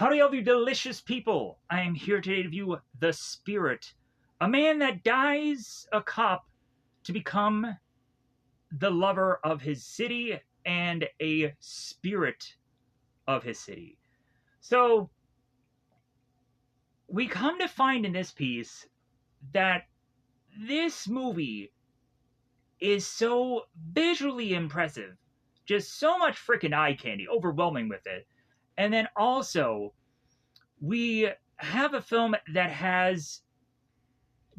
Howdy, all you delicious people! I am here today to view The Spirit, a man that dies a cop to become the lover of his city and a spirit of his city. So, we come to find in this piece that this movie is so visually impressive. Just so much freaking eye candy, overwhelming with it. And then also, we have a film that has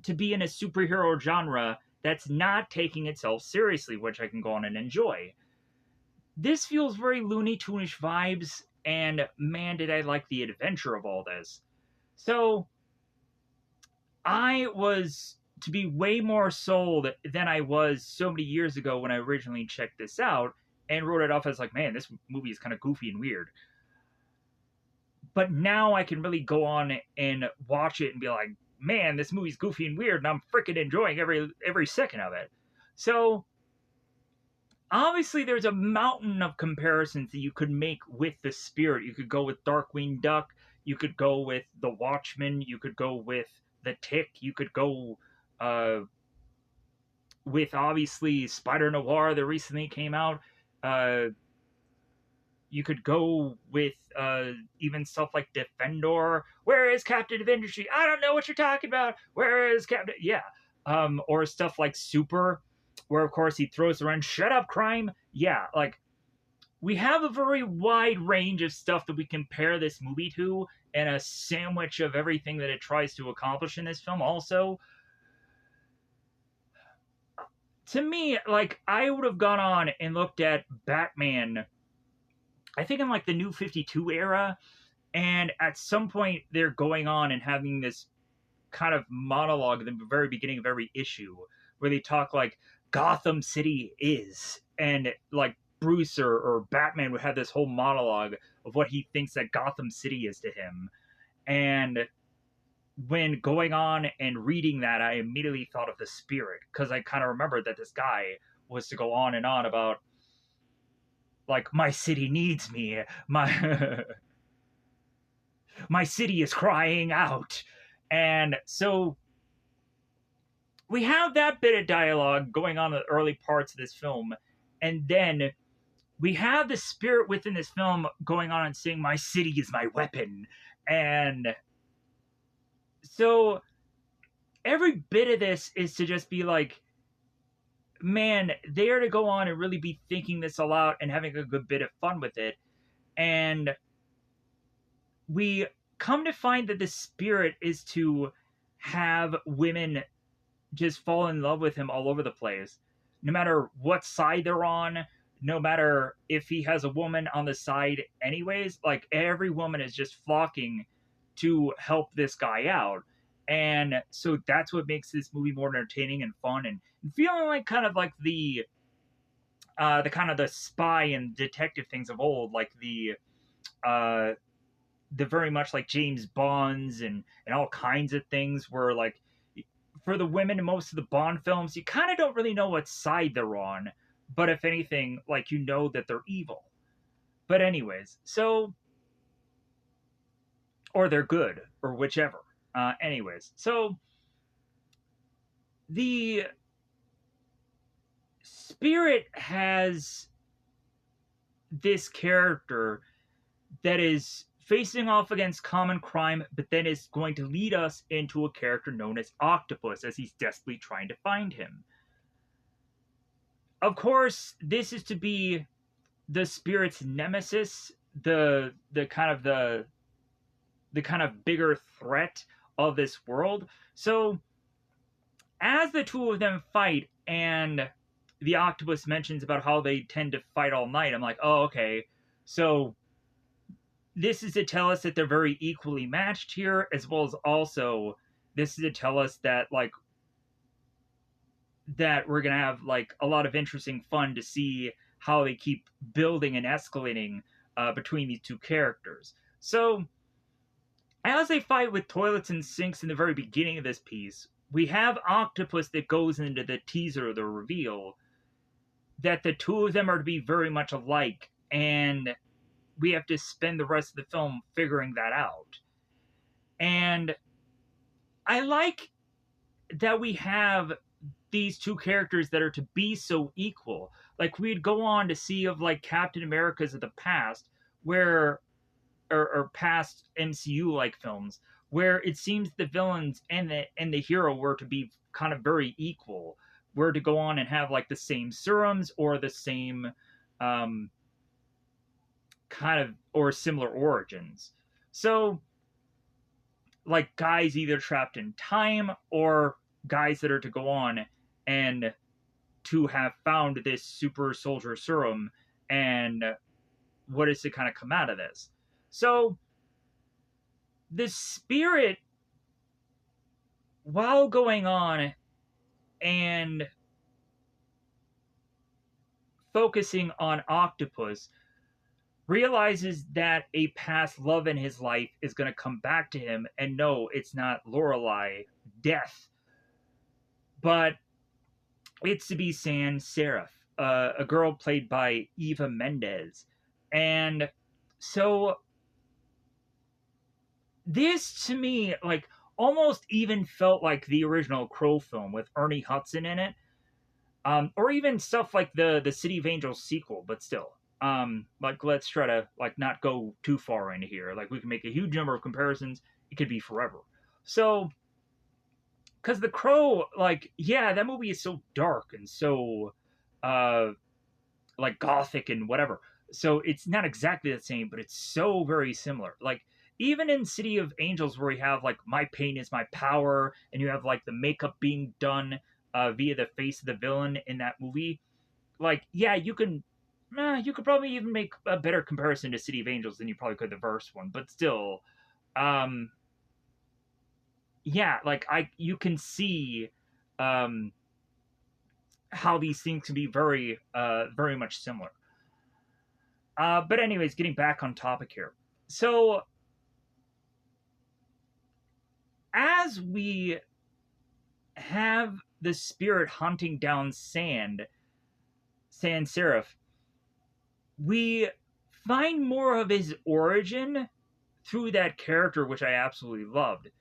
to be in a superhero genre that's not taking itself seriously, which I can go on and enjoy. This feels very Looney Tune-ish vibes, and man, did I like the adventure of all this. So, I was to be way more sold than I was so many years ago when I originally checked this out and wrote it off as like, man, this movie is kind of goofy and weird. But now I can really go on and watch it and be like, man, this movie's goofy and weird, and I'm freaking enjoying every second of it. So, obviously, there's a mountain of comparisons that you could make with The Spirit. You could go with Darkwing Duck, you could go with The Watchmen, you could go with The Tick, you could go with, obviously, Spider-Noir that recently came out. You could go with even stuff like Defendor. Where is Captain of Industry? I don't know what you're talking about. Where is Captain? Yeah. Or stuff like Super, where, of course, he throws around, shut up, crime. Yeah, like, we have a very wide range of stuff that we compare this movie to, and a sandwich of everything that it tries to accomplish in this film also. To me, like, I would have gone on and looked at Batman, I think in like the New 52 era, and at some point they're going on and having this kind of monologue at the very beginning of every issue where they talk like Gotham City is, and like Bruce or Batman would have this whole monologue of what he thinks that Gotham City is to him. And when going on and reading that, I immediately thought of The Spirit, because I kind of remembered that this guy was to go on and on about, like, my city needs me, my my city is crying out. And so we have that bit of dialogue going on in the early parts of this film, and then we have the Spirit within this film going on and saying, my city is my weapon. And so every bit of this is to just be like, man, they are to go on and really be thinking this all out and having a good bit of fun with it. And we come to find that the Spirit is to have women just fall in love with him all over the place, no matter what side they're on, no matter if he has a woman on the side anyways. Like, every woman is just flocking to help this guy out. And so that's what makes this movie more entertaining and fun, and feeling like kind of like the kind of the spy and detective things of old, like the very much like James Bonds and all kinds of things, where like for the women in most of the Bond films, you kind of don't really know what side they're on, but if anything, like, you know that they're evil. But anyways, so, or they're good, or whichever. Anyways, so the Spirit has this character that is facing off against common crime, but then is going to lead us into a character known as Octopus, as he's desperately trying to find him. Of course, this is to be the Spirit's nemesis, the kind of bigger threat of this world. So, as the two of them fight, and the Octopus mentions about how they tend to fight all night, I'm like, oh, okay. So, this is to tell us that they're very equally matched here, as well as also, this is to tell us that, like, that we're going to have, like, a lot of interesting fun to see how they keep building and escalating between these two characters. So, as they fight with toilets and sinks in the very beginning of this piece, we have Octopus that goes into the teaser, the reveal, that the two of them are to be very much alike. And we have to spend the rest of the film figuring that out. And I like that we have these two characters that are to be so equal. Like we'd go on to see of like Captain America's of the past, where or past MCU like films, where it seems the villains and the hero were to be kind of very equal. Were to go on and have like the same serums or the same um, kind of or similar origins. So like guys either trapped in time or guys that are to go on and to have found this super soldier serum and what is to kind of come out of this. So the spirit, while going on and focusing on Octopus, realizes that a past love in his life is going to come back to him, and no, it's not Lorelei, death, but it's to be Sans Serif, a girl played by Eva Mendes. And so this to me, like, almost even felt like the original Crow film with Ernie Hudson in it, or even stuff like the City of Angels sequel, but still. Like let's try to like not go too far into here. Like we can make a huge number of comparisons. It could be forever. So, because The Crow, like, yeah, that movie is so dark and so, uh, like gothic and whatever. So it's not exactly the same, but it's so very similar. Like even in City of Angels, where we have like my pain is my power, and you have like the makeup being done via the face of the villain in that movie. Like, yeah, you could probably even make a better comparison to City of Angels than you probably could the first one, but still, um, yeah, like you can see um, how these things can be very, very much similar. But anyways, getting back on topic here. So as we have the spirit hunting down Sans Serif, we find more of his origin through that character, which I absolutely loved.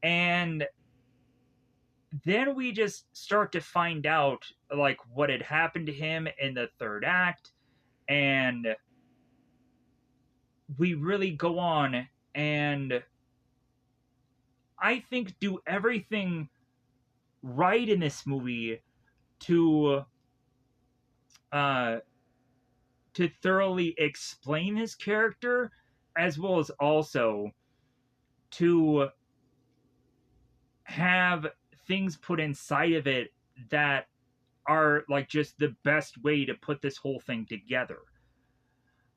And then we just start to find out like what had happened to him in the third act, and we really go on and I think do everything right in this movie to uh to thoroughly explain his character, as well as also to have things put inside of it that are like just the best way to put this whole thing together.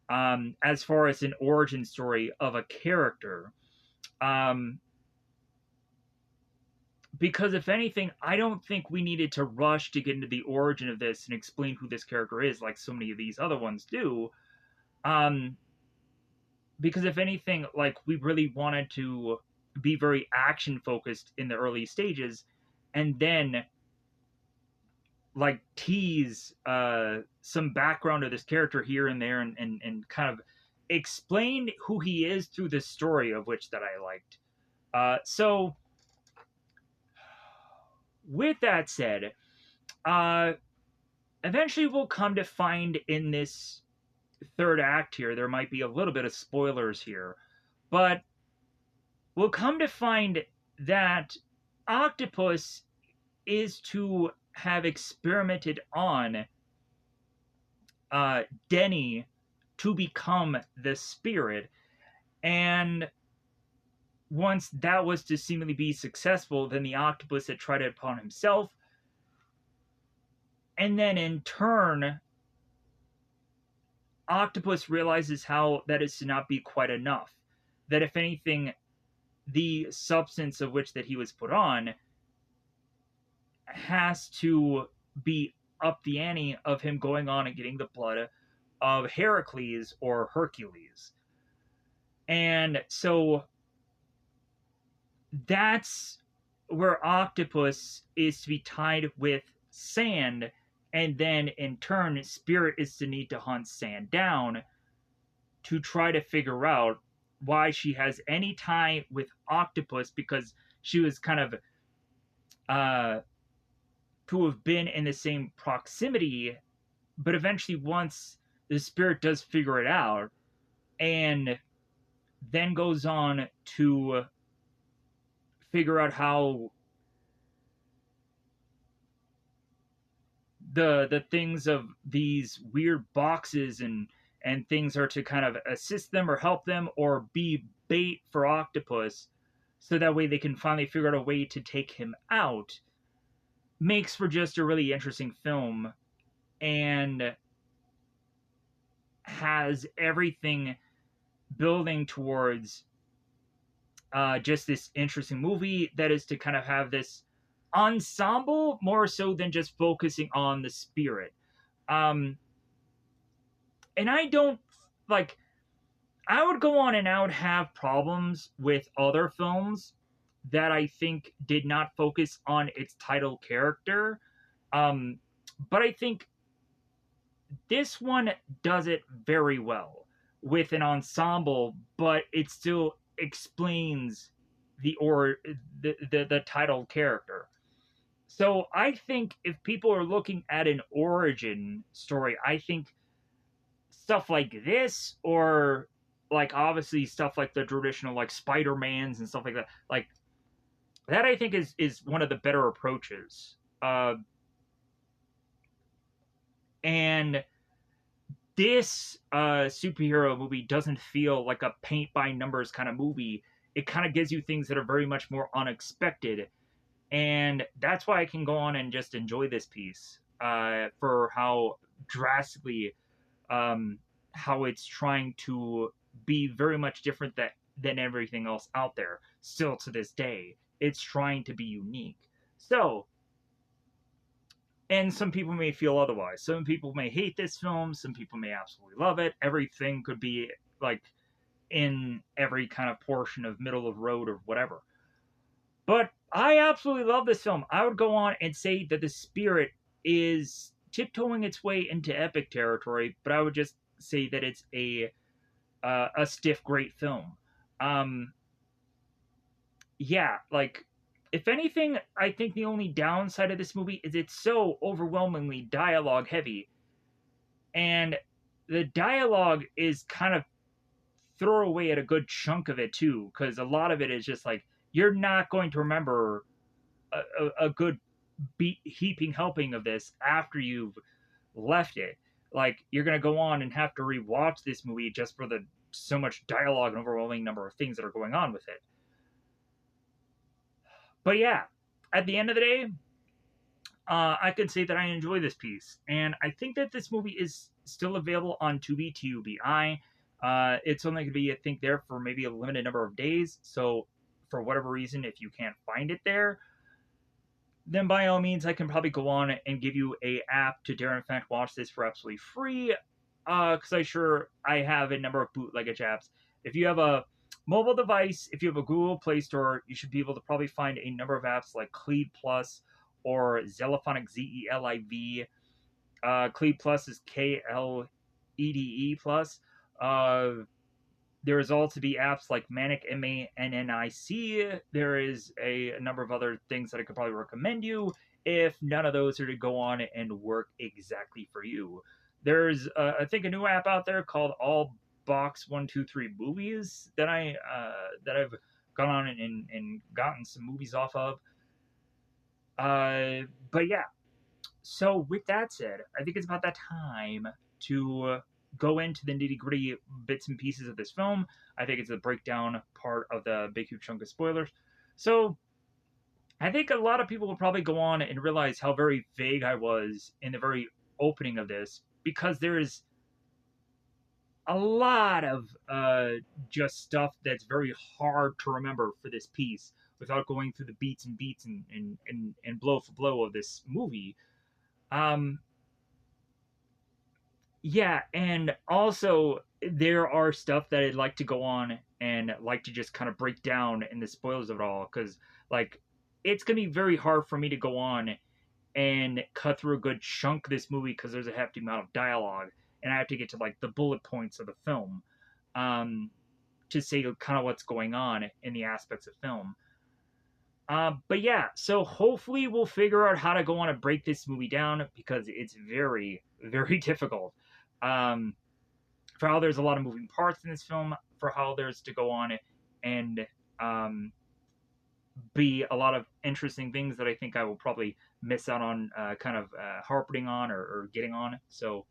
As far as an origin story of a character, um, because if anything, I don't think we needed to rush to get into the origin of this and explain who this character is, like so many of these other ones do. Um, because if anything, like we really wanted to be very action focused in the early stages, and then like tease some background of this character here and there, and kind of explain who he is through the story of which that I liked. So with that said, uh, eventually we'll come to find in this third act here, there might be a little bit of spoilers here, but we'll come to find that Octopus is to have experimented on Denny to become the spirit, and once that was to seemingly be successful, then the octopus had tried it upon himself, and then in turn, Octopus realizes how that is to not be quite enough. That if anything, the substance of which that he was put on has to be up the ante of him going on and getting the blood of Heracles or Hercules. And so that's where Octopus is to be tied with Sand, and then in turn, Spirit is to need to hunt Sand down to try to figure out why she has any tie with Octopus, because she was kind of uh, to have been in the same proximity. But eventually, once the spirit does figure it out, and then goes on to figure out how the things of these weird boxes and things are to kind of assist them or help them or be bait for Octopus, so that way they can finally figure out a way to take him out, makes for just a really interesting film, and has everything building towards just this interesting movie that is to kind of have this ensemble more so than just focusing on the spirit. Um, and I don't like. I would go on and I would have problems with other films that I think did not focus on its title character. Um, but I think this one does it very well with an ensemble, but it still explains the title character. So I think if people are looking at an origin story, I think stuff like this, or like obviously stuff like the traditional like Spider-Mans and stuff like that I think is one of the better approaches. And this superhero movie doesn't feel like a paint by numbers kind of movie. It kind of gives you things that are very much more unexpected, and that's why I can go on and just enjoy this piece for how drastically how it's trying to be very much different than everything else out there. Still to this day, it's trying to be unique. So, and some people may feel otherwise. Some people may hate this film. Some people may absolutely love it. Everything could be like in every kind of portion of middle of road or whatever. But I absolutely love this film. I would go on and say that the spirit is tiptoeing its way into epic territory, but I would just say that it's a stiff, great film. Um, yeah, like if anything, I think the only downside of this movie is it's so overwhelmingly dialogue heavy, and the dialogue is kind of throwaway at a good chunk of it too, because a lot of it is just like you're not going to remember a good heaping helping of this after you've left it. Like you're gonna go on and have to rewatch this movie just for the so much dialogue and overwhelming number of things that are going on with it. But yeah, at the end of the day, I could say that I enjoy this piece, and I think that this movie is still available on Tubi TUBI. It's only going to be, I think, there for maybe a limited number of days. So, for whatever reason, if you can't find it there, then by all means, I can probably go on and give you a app to dare in fact watch this for absolutely free. Because I have a number of bootleggage apps. If you have a mobile device, if you have a Google Play Store, you should be able to probably find a number of apps like Cleed Plus or Zeliphonic ZELIV. Cleed Plus is KLEDE Plus. There is also be apps like Manic MANNIC. There is a number of other things that I could probably recommend you if none of those are to go on and work exactly for you. There's I think a new app out there called All Box 123 Movies that I've gone on and gotten some movies off of. But yeah, so with that said, I think it's about that time to go into the nitty gritty bits and pieces of this film. I think it's the breakdown part of the big huge chunk of spoilers. So I think a lot of people will probably go on and realize how very vague I was in the very opening of this, because there is a lot of just stuff that's very hard to remember for this piece without going through the beats and blow for blow of this movie. Um, yeah, and also there are stuff that I'd like to go on and like to just kind of break down in the spoilers of it all, because like it's gonna be very hard for me to go on and cut through a good chunk of this movie because there's a hefty amount of dialogue, and I have to get to like the bullet points of the film. to say kind of what's going on in the aspects of film. But yeah, so hopefully we'll figure out how to go on and break this movie down because it's very, very difficult. Um, for how there's a lot of moving parts in this film, for how there's to go on and um, be a lot of interesting things that I think I will probably miss out on, kind of harping on or getting on. So,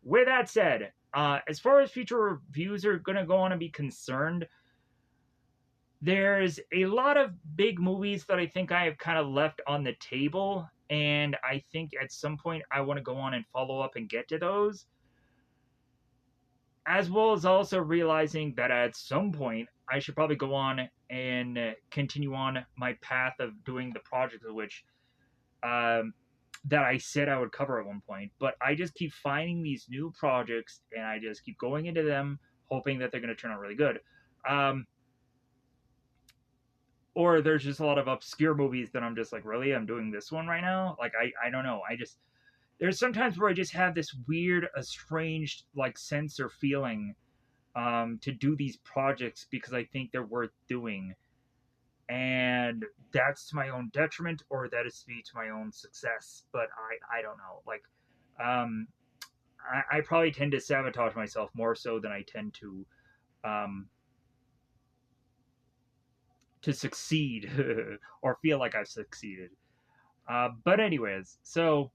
with that said, as far as future reviews are going to go on and be concerned, there's a lot of big movies that I think I have kind of left on the table, and I think at some point I want to go on and follow up and get to those, as well as also realizing that at some point I should probably go on and continue on my path of doing the projects of which um, that I said I would cover at one point. But I just keep finding these new projects and I just keep going into them, hoping that they're going to turn out really good. Um, or there's just a lot of obscure movies that I'm just like, really, I'm doing this one right now. Like I don't know. I just there's sometimes where I just have this weird, estranged like sense or feeling to do these projects because I think they're worth doing, and that's to my own detriment or that is to be to my own success. But I don't know. Like um, I probably tend to sabotage myself more so than I tend um, to succeed or feel like I've succeeded. But anyways, so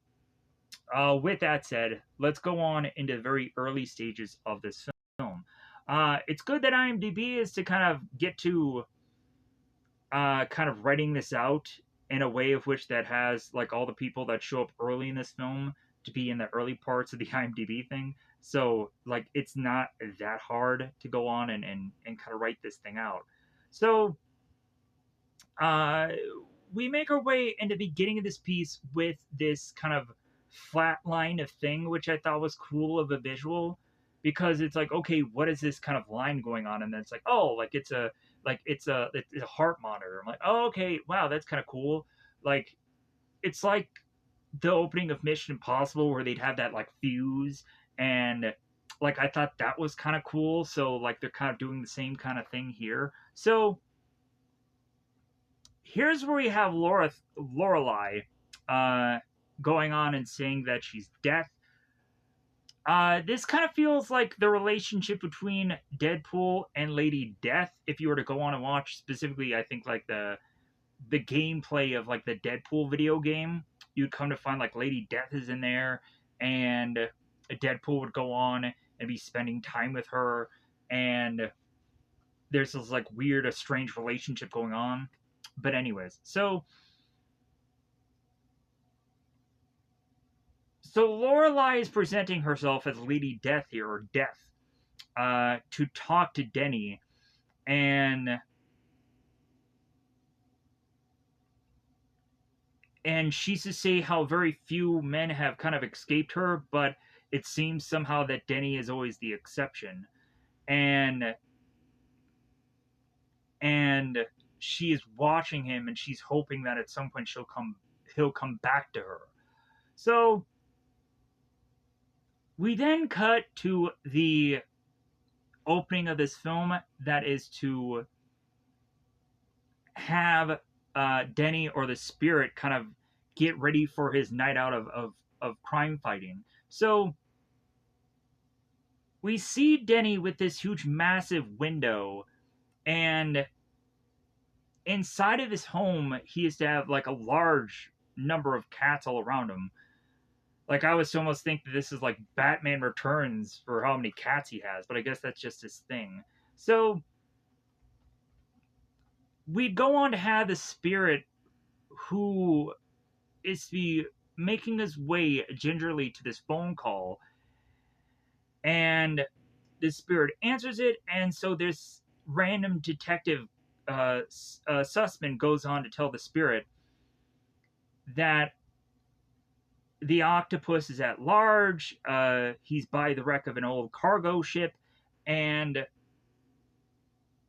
with that said, let's go on into the very early stages of this film. It's good that IMDb is to kind of get to kind of writing this out in a way of which that has like all the people that show up early in this film to be in the early parts of the IMDb thing. So like it's not that hard to go on and kind of write this thing out. So uh, we make our way into the beginning of this piece with this kind of flat line of thing, which I thought was cool of a visual because it's like, okay, what is this kind of line going on? And then it's like, oh, like it's a heart monitor. I'm like, oh, okay, wow, that's kind of cool. Like it's like the opening of Mission Impossible where they'd have that like fuse and like I thought that was kind of cool. So like they're kind of doing the same kind of thing here. So here's where we have Lorelai uh, going on and saying that she's death. This kind of feels like the relationship between Deadpool and Lady Death. If you were to go on and watch specifically, I think like the gameplay of like the Deadpool video game, you'd come to find like Lady Death is in there, and Deadpool would go on and be spending time with her, and there's this like weird, strange relationship going on. But anyways, so Lorelai is presenting herself as Lady Death here, or Death, to talk to Denny, and she's to say how very few men have kind of escaped her, but it seems somehow that Denny is always the exception, and and she is watching him, and she's hoping that at some point he'll come back to her. So we then cut to the opening of this film that is to have Denny or the spirit kind of get ready for his night out of crime fighting. So we see Denny with this huge, massive window, and inside of his home, he is to have like a large number of cats all around him. Like I was almost think that this is like Batman Returns for how many cats he has, but I guess that's just his thing. So we go on to have the spirit who is the making his way gingerly to this phone call, and the spirit answers it, and so this random detective Sussman goes on to tell the spirit that the octopus is at large. He's by the wreck of an old cargo ship, and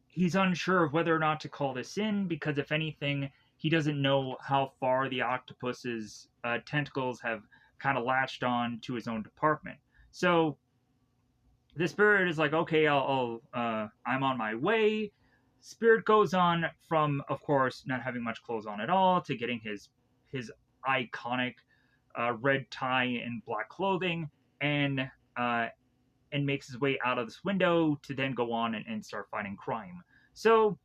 he's unsure of whether or not to call this in because, if anything, he doesn't know how far the octopus's tentacles have kind of latched on to his own department. So The spirit is like, okay, I'm on my way. Spirit goes on from, of course, not having much clothes on at all to getting his iconic red tie and black clothing, and uh, and makes his way out of this window to then go on and start fighting crime. So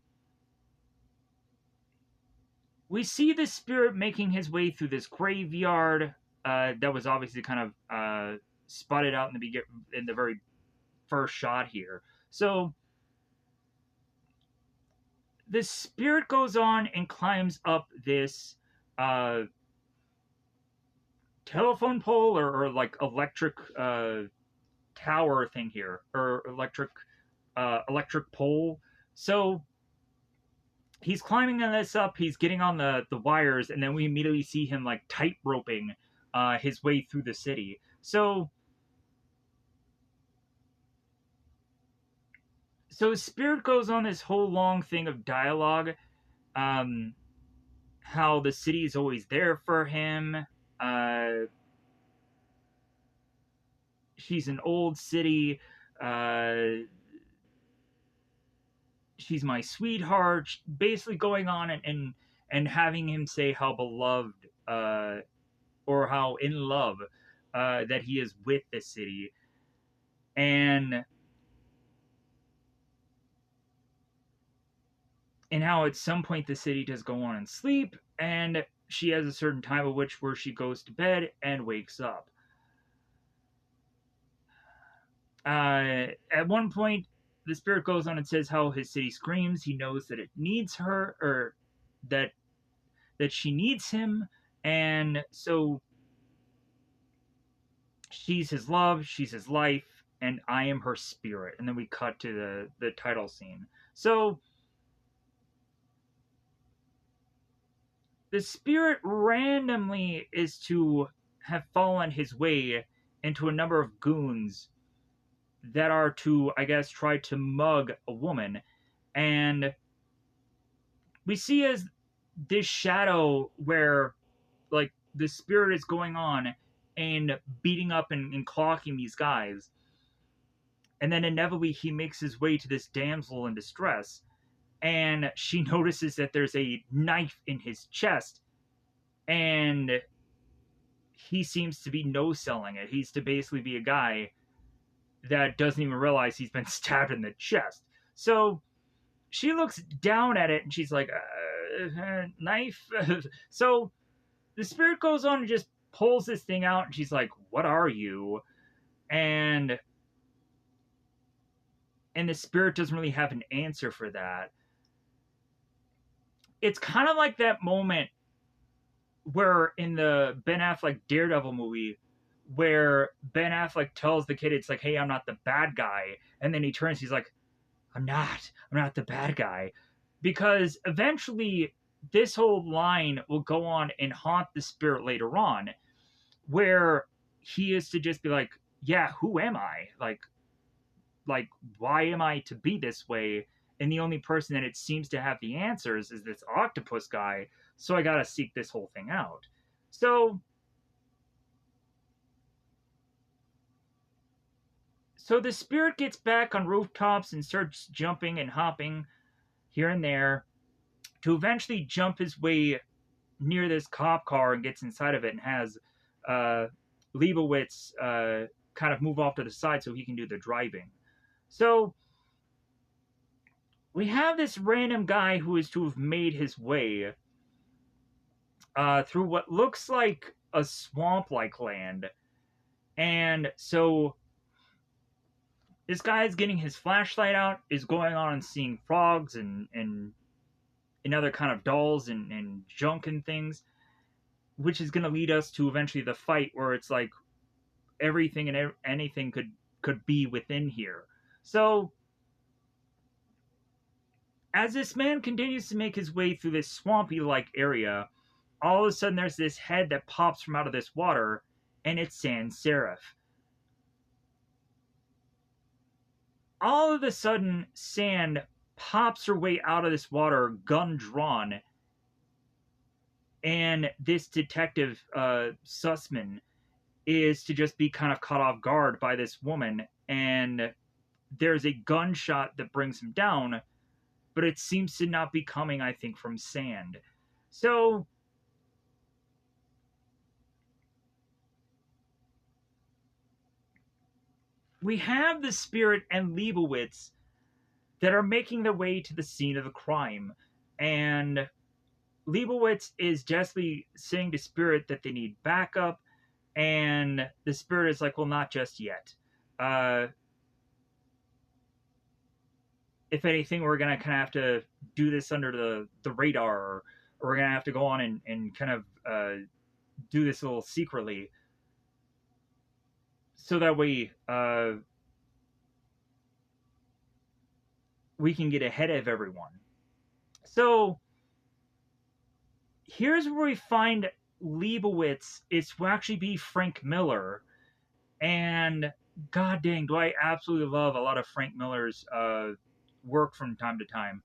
we see this spirit making his way through this graveyard that was obviously kind of spotted out in the very first shot here. So the spirit goes on and climbs up this uh, telephone pole or like electric tower thing here, or electric pole. So he's climbing on this up. He's getting on the wires, and then we immediately see him like tight roping his way through the city. So Spirit goes on this whole long thing of dialogue, um, how the city is always there for him. Uh, she's an old city. Uh, she's my sweetheart. Basically, going on and having him say how beloved or how in love that he is with the city, and how at some point the city does go on and sleep, and she has a certain time at which where she goes to bed and wakes up. At one point, the spirit goes on and says how his city screams. He knows that it needs her, or that she needs him, and so she's his love, she's his life, and I am her spirit. And then we cut to the title scene. So the spirit randomly is to have fallen his way into a number of goons that are to, I guess, try to mug a woman. And we see as this shadow where, like, the spirit is going on and beating up and clocking these guys. And then inevitably he makes his way to this damsel in distress, and she notices that there's a knife in his chest, and he seems to be no selling it. He's to basically be a guy that doesn't even realize he's been stabbed in the chest. So she looks down at it and she's like, knife? So the spirit goes on and just pulls this thing out, and she's like, what are you? And the spirit doesn't really have an answer for that. It's kind of like that moment where in the Ben Affleck Daredevil movie, where Ben Affleck tells the kid, it's like, hey, I'm not the bad guy. And then he turns, he's like, I'm not the bad guy. Because eventually this whole line will go on and haunt the spirit later on, where he is to just be like, yeah, who am I? Like, why am I to be this way? And the only person that it seems to have the answers is this octopus guy. So I gotta seek this whole thing out. So the spirit gets back on rooftops and starts jumping and hopping here and there to eventually jump his way near this cop car and gets inside of it and has uh, Leibowitz kind of move off to the side so he can do the driving. So we have this random guy who is to have made his way through what looks like a swamp-like land. And so this guy is getting his flashlight out, is going on and seeing frogs and other kind of dolls and junk and things, which is going to lead us to eventually the fight where it's like everything and anything could be within here. So as this man continues to make his way through this swampy-like area, all of a sudden there's this head that pops from out of this water, and it's Sans Serif. All of a sudden, Sand pops her way out of this water, gun drawn, and this detective, Sussman, is to just be kind of caught off guard by this woman, and there's a gunshot that brings him down, but it seems to not be coming, I think, from Sand. So we have the Spirit and Leibowitz that are making their way to the scene of the crime. And Leibowitz is justly saying to Spirit that they need backup, and the Spirit is like, well, not just yet. Uh, if anything, we're gonna kind of have to do this under the radar, or we're gonna have to go on and kind of do this a little secretly, so that way we can get ahead of everyone. So here's where we find Leibowitz is to actually be Frank Miller, and god dang, do I absolutely love a lot of Frank Miller's work from time to time.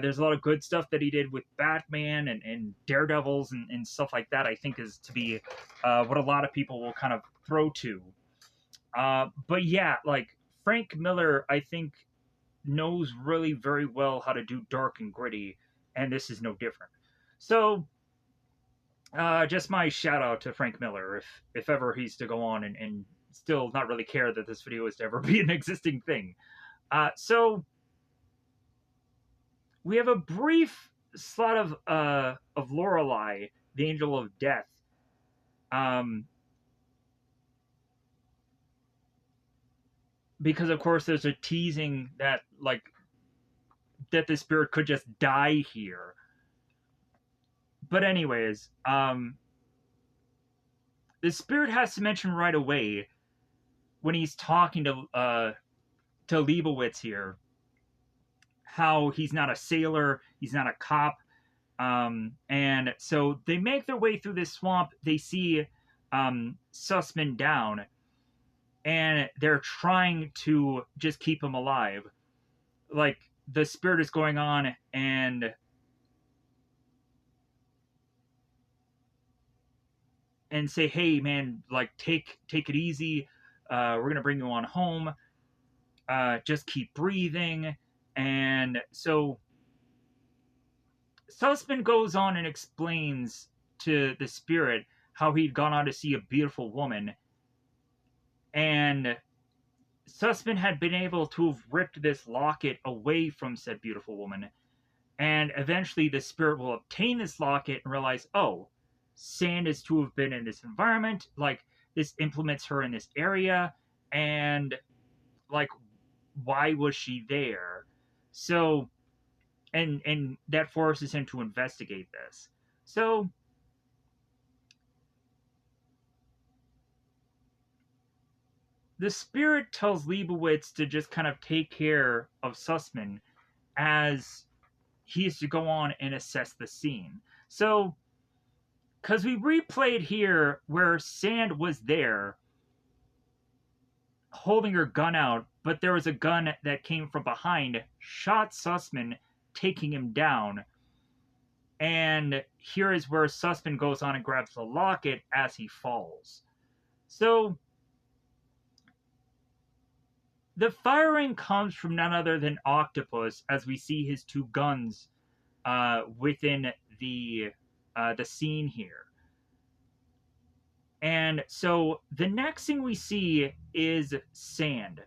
There's a lot of good stuff that he did with Batman and Daredevils and stuff like that. I think is to be what a lot of people will kind of throw to. But yeah, like Frank Miller, I think knows really very well how to do dark and gritty, and this is no different. So just my shout out to Frank Miller, if ever he's to go on and still not really care that this video is to ever be an existing thing. So we have a brief slot of Lorelei, the Angel of Death. Because of course there's a teasing that like that the spirit could just die here. But anyways, the spirit has to mention right away when he's talking to Leibowitz here how he's not a sailor, he's not a cop. And so they make their way through this swamp. They see Sussman down, and they're trying to just keep him alive. Like the spirit is going on and say, "Hey, man, like take it easy. We're gonna bring you on home. Just keep breathing." And so Sussman goes on and explains to the spirit how he'd gone on to see a beautiful woman, and Sussman had been able to have ripped this locket away from said beautiful woman, and eventually the spirit will obtain this locket and realize, oh, Sand is to have been in this environment, like this implements her in this area, and like why was she there? So and that forces him to investigate this. So the spirit tells Leibowitz to just kind of take care of Sussman as he is to go on and assess the scene. So, because we replayed here where Sand was there holding her gun out, but there was a gun that came from behind, shot Sussman, taking him down. And here is where Sussman goes on and grabs the locket as he falls. So, the firing comes from none other than Octopus, as we see his two guns within the scene here. And so the next thing we see is Sand.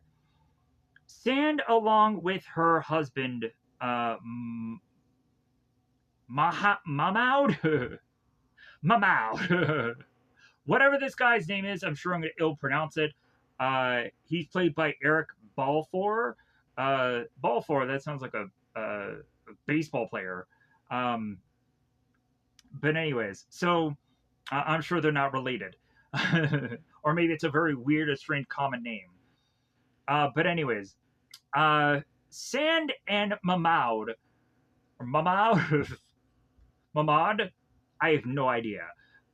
Sand, along with her husband, Mahmoud, Mahmoud, whatever this guy's name is, I'm sure I'm going to ill pronounce it. He's played by Eric Balfour. Balfour, that sounds like a baseball player. But anyways, so I'm sure they're not related. Or maybe it's a very weird or strange common name. But anyways, Sand and Mahmoud, or Mahmoud, Mahmoud, I have no idea.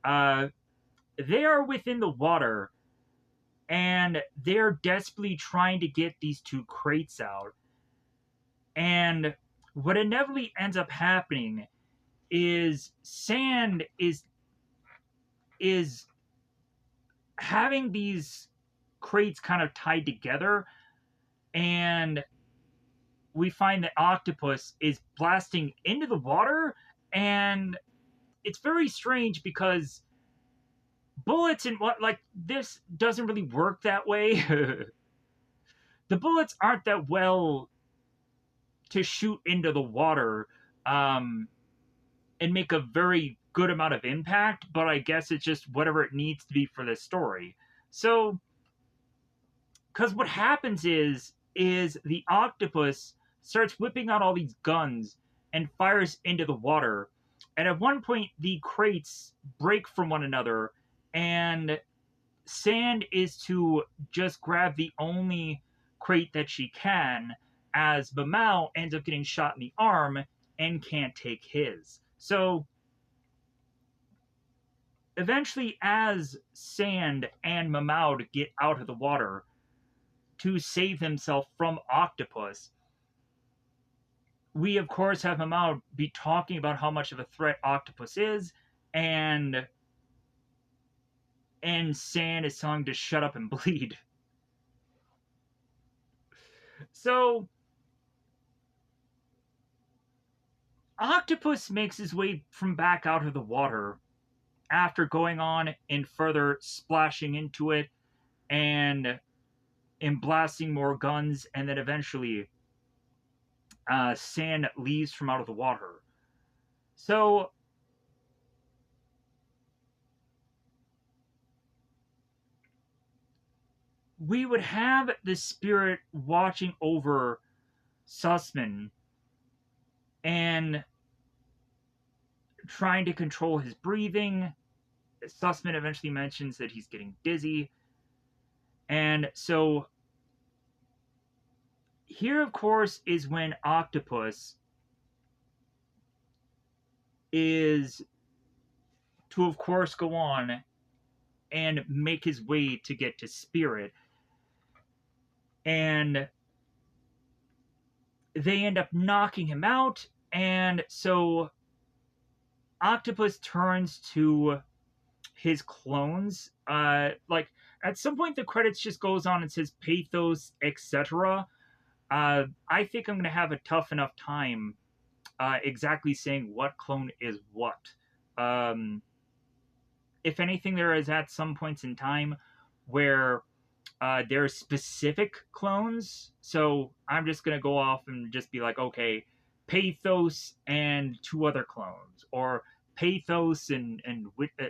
They are within the water, and they're desperately trying to get these two crates out. And what inevitably ends up happening is Sand is having these crates kind of tied together, and we find that octopus is blasting into the water, and it's very strange because bullets and what like this doesn't really work that way. The bullets aren't that well to shoot into the water um, and make a very good amount of impact, but I guess it's just whatever it needs to be for the story. So, because what happens is the octopus starts whipping out all these guns and fires into the water. And at one point, the crates break from one another, and Sand is to just grab the only crate that she can, as Bamao ends up getting shot in the arm and can't take his. So eventually, as Sand and Mamaud get out of the water to save himself from Octopus, we of course have Mamaud be talking about how much of a threat Octopus is, and Sand is telling him to shut up and bleed. So Octopus makes his way from back out of the water after going on and further splashing into it and blasting more guns, and then eventually Sand leaves from out of the water. So we would have the spirit watching over Sussman and trying to control his breathing. Sussman eventually mentions that he's getting dizzy. And so here, of course, is when Octopus is to, of course, go on and make his way to get to Spirit. And they end up knocking him out. And so Octopus turns to his clones. Like at some point, the credits just goes on and says Pathos, etc. I think I'm going to have a tough enough time exactly saying what clone is what. Um, if anything, there is at some points in time where there are specific clones. So I'm just going to go off and just be like, okay, Pathos and two other clones, or Pathos and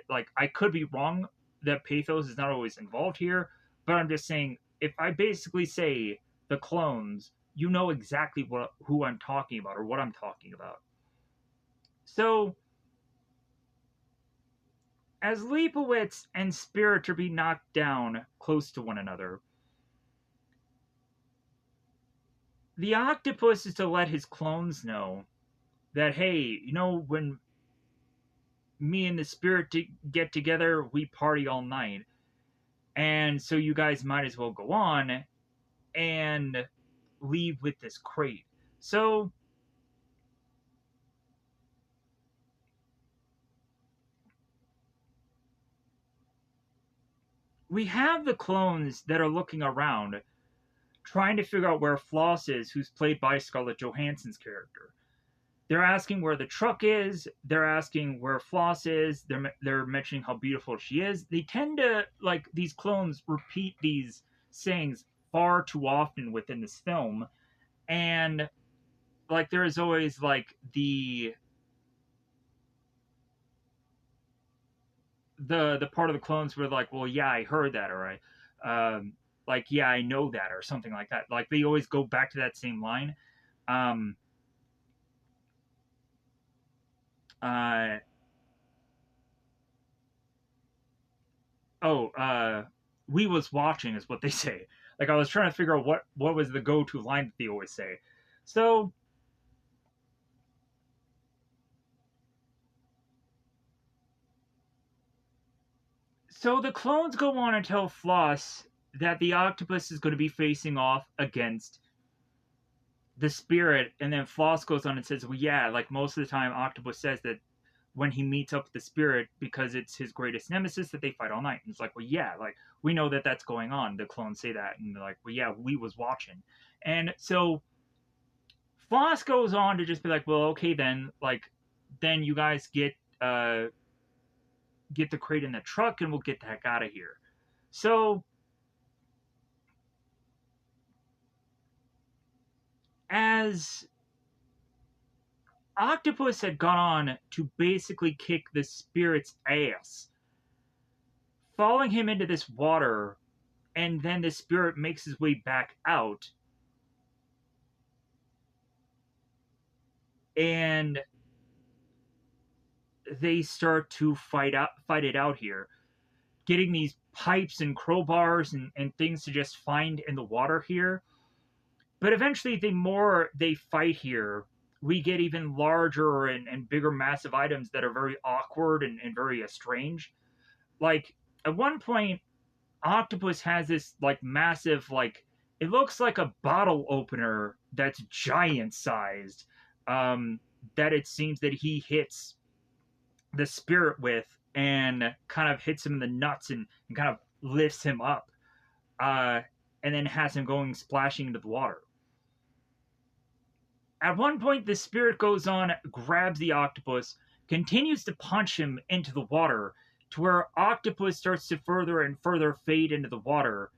like I could be wrong that Pathos is not always involved here, but I'm just saying if I basically say the clones, you know exactly who I'm talking about or what I'm talking about. So as Leibowitz and Spirit are being knocked down close to one another, the octopus is to let his clones know that, hey, you know, when me and the spirit get together, we party all night. And so you guys might as well go on and leave with this crate. So we have the clones that are looking around, trying to figure out where Floss is, who's played by Scarlett Johansson's character. They're asking where the truck is. They're asking where Floss is. They're mentioning how beautiful she is. They tend to, like, these clones repeat these sayings far too often within this film, and like there is always like the part of the clones where like, well, yeah, I heard that, or like, yeah, I know that, or something like that. Like they always go back to that same line. Um, uh, oh, we was watching is what they say. Like I was trying to figure out what was the go-to line that they always say. So the clones go on and tell Floss that the octopus is going to be facing off against the spirit, and then Floss goes on and says, well, yeah, like most of the time Octopus says that when he meets up with the spirit, because it's his greatest nemesis, that they fight all night. And it's like, well, yeah, like we know that that's going on. The clones say that, and they're like, well, yeah, we was watching. And so Floss goes on to just be like, well, okay, then, like, then you guys get the crate in the truck and we'll get the heck out of here. So as Octopus had gone on to basically kick the spirit's ass, following him into this water, and then the spirit makes his way back out, and they start to fight it out here, getting these pipes and crowbars and things to just find in the water here. But eventually, the more they fight here, we get even larger and bigger, massive items that are very awkward and very strange. Like, at one point, Octopus has this, like, massive, like, it looks like a bottle opener that's giant sized, that it seems that he hits the spirit with and kind of hits him in the nuts and kind of lifts him up, uh, and then has him going splashing into the water. At one point, the spirit goes on, grabs the octopus, continues to punch him into the water, to where Octopus starts to further and further fade into the water,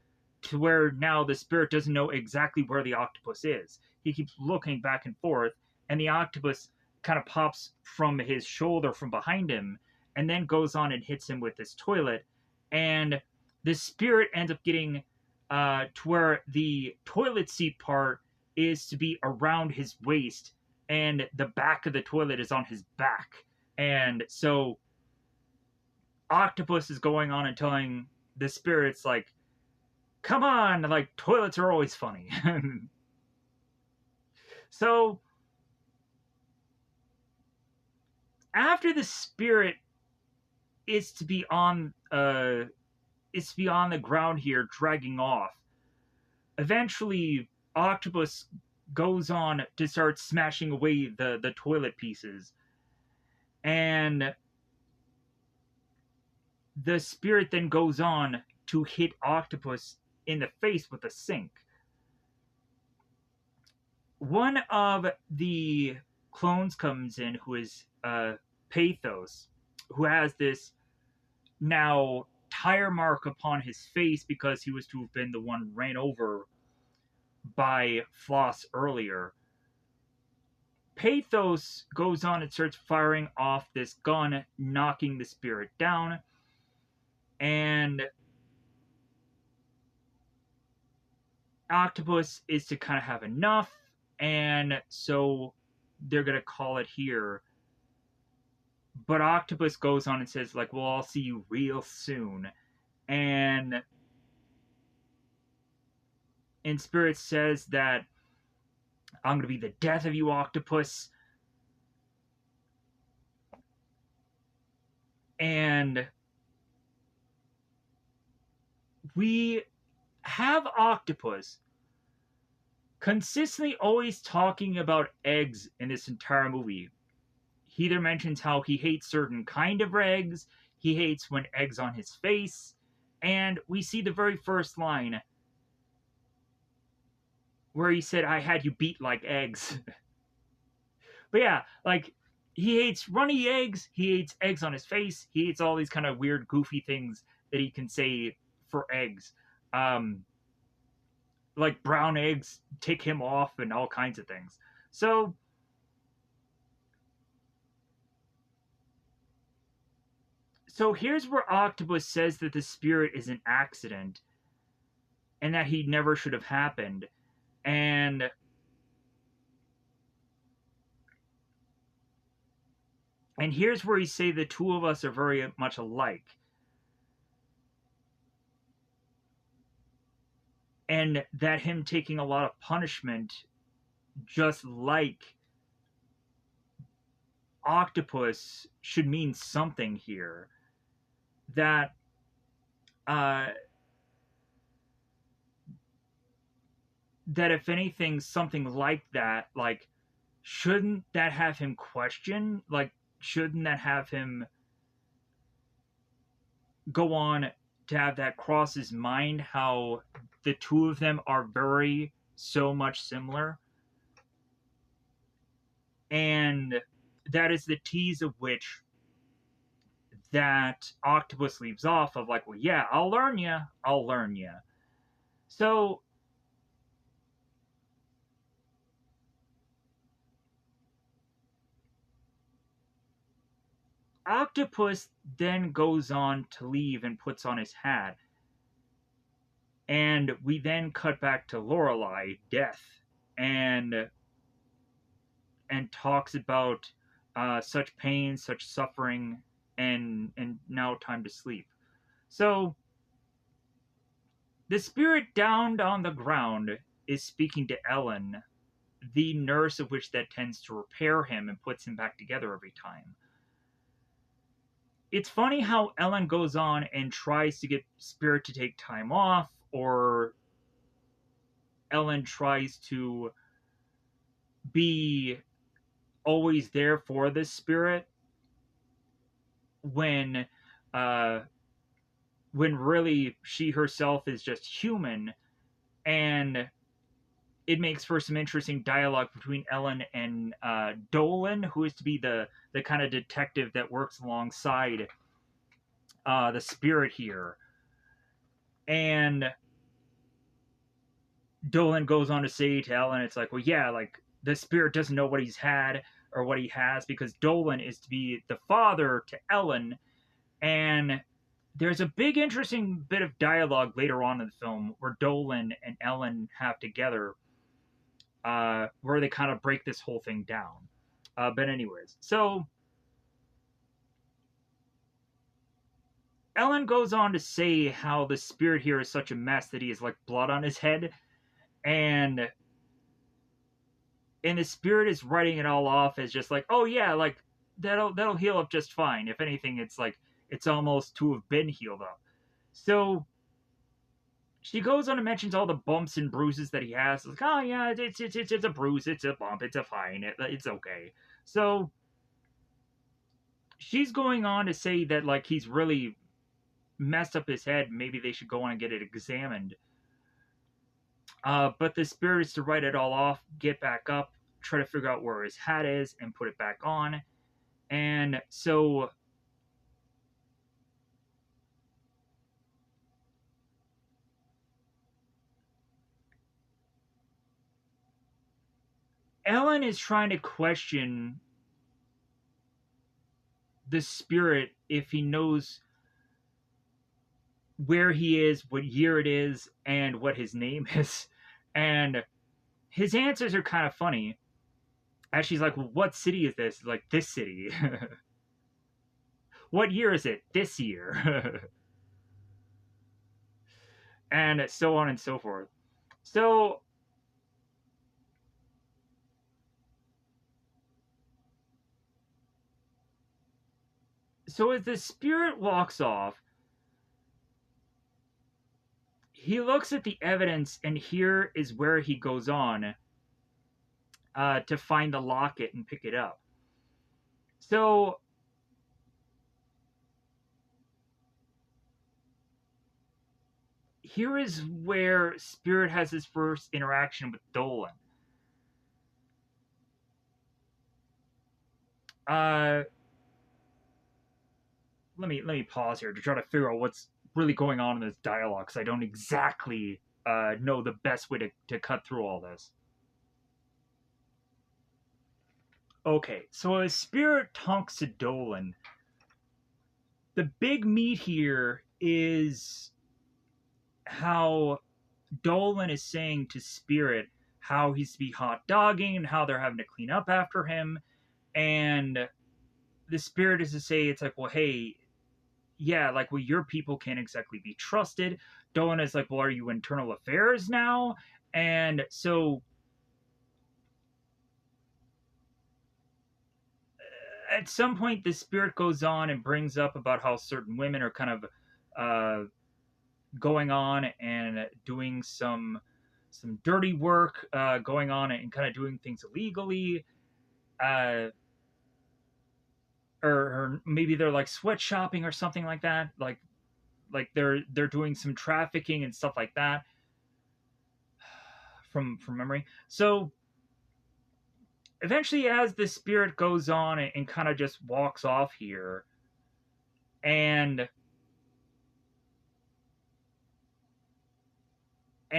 to where now the spirit doesn't know exactly where the octopus is. He keeps looking back and forth, and the octopus kind of pops from his shoulder from behind him, and then goes on and hits him with this toilet. And the spirit ends up getting to where the toilet seat part is to be around his waist, and the back of the toilet is on his back. And so Octopus is going on and telling the spirits, like, come on, like, toilets are always funny. So after the spirit is to be on the ground here dragging off, eventually Octopus goes on to start smashing away the toilet pieces, and the spirit then goes on to hit Octopus in the face with a sink. One of the clones comes in, who is Pathos, who has this now tire mark upon his face because he was to have been the one ran over by Floss earlier. Pathos goes on and starts firing off this gun, knocking the spirit down, and Octopus is to kind of have enough, and so they're going to call it here. But Octopus goes on and says, like, well, I'll see you real soon. And Spirit says that I'm going to be the death of you, Octopus. And we have Octopus consistently always talking about eggs in this entire movie. He either mentions how he hates certain kind of eggs, he hates when eggs on his face, and we see the very first line where he said, I had you beat like eggs. But yeah, like, he hates runny eggs, he hates eggs on his face, he hates all these kind of weird, goofy things that he can say for eggs. Like brown eggs tick him off and all kinds of things. So here's where Octopus says that the spirit is an accident and that he never should have happened. And here's where he say the two of us are very much alike. And that him taking a lot of punishment, just like Octopus, should mean something here. That that if anything, something like that, like, shouldn't that have him question? Like, shouldn't that have him go on to have that cross his mind, how the two of them are very so much similar. And that is the tease of which that Octopus leaves off of like, well, yeah, I'll learn you. I'll learn you. So Octopus then goes on to leave and puts on his hat. And we then cut back to Lorelei, Death, and talks about such pain, such suffering, and now time to sleep. So the spirit down on the ground is speaking to Ellen, the nurse of which that tends to repair him and puts him back together every time. It's funny how Ellen goes on and tries to get Spirit to take time off, or Ellen tries to be always there for this spirit when uh when really she herself is just human. And it makes for some interesting dialogue between Ellen and Dolan, who is to be the kind of detective that works alongside the spirit here. And Dolan goes on to say to Ellen, it's like, well, yeah, like the spirit doesn't know what he's had or what he has, because Dolan is to be the father to Ellen. And there's a big, interesting bit of dialogue later on in the film where Dolan and Ellen have together, where they kind of break this whole thing down. But anyways, so Ellen goes on to say how the spirit here is such a mess that he has like blood on his head, and the spirit is writing it all off as just like, oh yeah, like that'll heal up just fine. If anything, it's like it's almost to have been healed up. So she goes on and mentions all the bumps and bruises that he has. Like, oh yeah, it's a bruise, it's a bump, it's a fine, it's okay. So she's going on to say that like he's really messed up his head. Maybe they should go on and get it examined. But the spirit is to write it all off, get back up, try to figure out where his hat is, and put it back on. And so Ellen is trying to question the spirit if he knows where he is, what year it is, and what his name is. And his answers are kind of funny. As she's like, well, what city is this? Like, this city. What year is it? This year. And so on and so forth. So, as the spirit walks off, he looks at the evidence, and here is where he goes on to find the locket and pick it up. So here is where Spirit has his first interaction with Dolan. Uh, let me pause here to try to figure out what's really going on in this dialogue, because I don't exactly know the best way to cut through all this. Okay, so as Spirit talks to Dolan, the big meat here is how Dolan is saying to Spirit how he's to be hot dogging and how they're having to clean up after him. And the Spirit is to say, it's like, well, hey, yeah, like, well, your people can't exactly be trusted. Dolan is like, well, are you internal affairs now? And so at some point, the Spirit goes on and brings up about how certain women are kind of going on and doing some dirty work, going on and kind of doing things illegally, uh, or maybe they're like sweatshopping or something like that. Like they're doing some trafficking and stuff like that. from memory. So eventually, as the spirit goes on and kind of just walks off here, and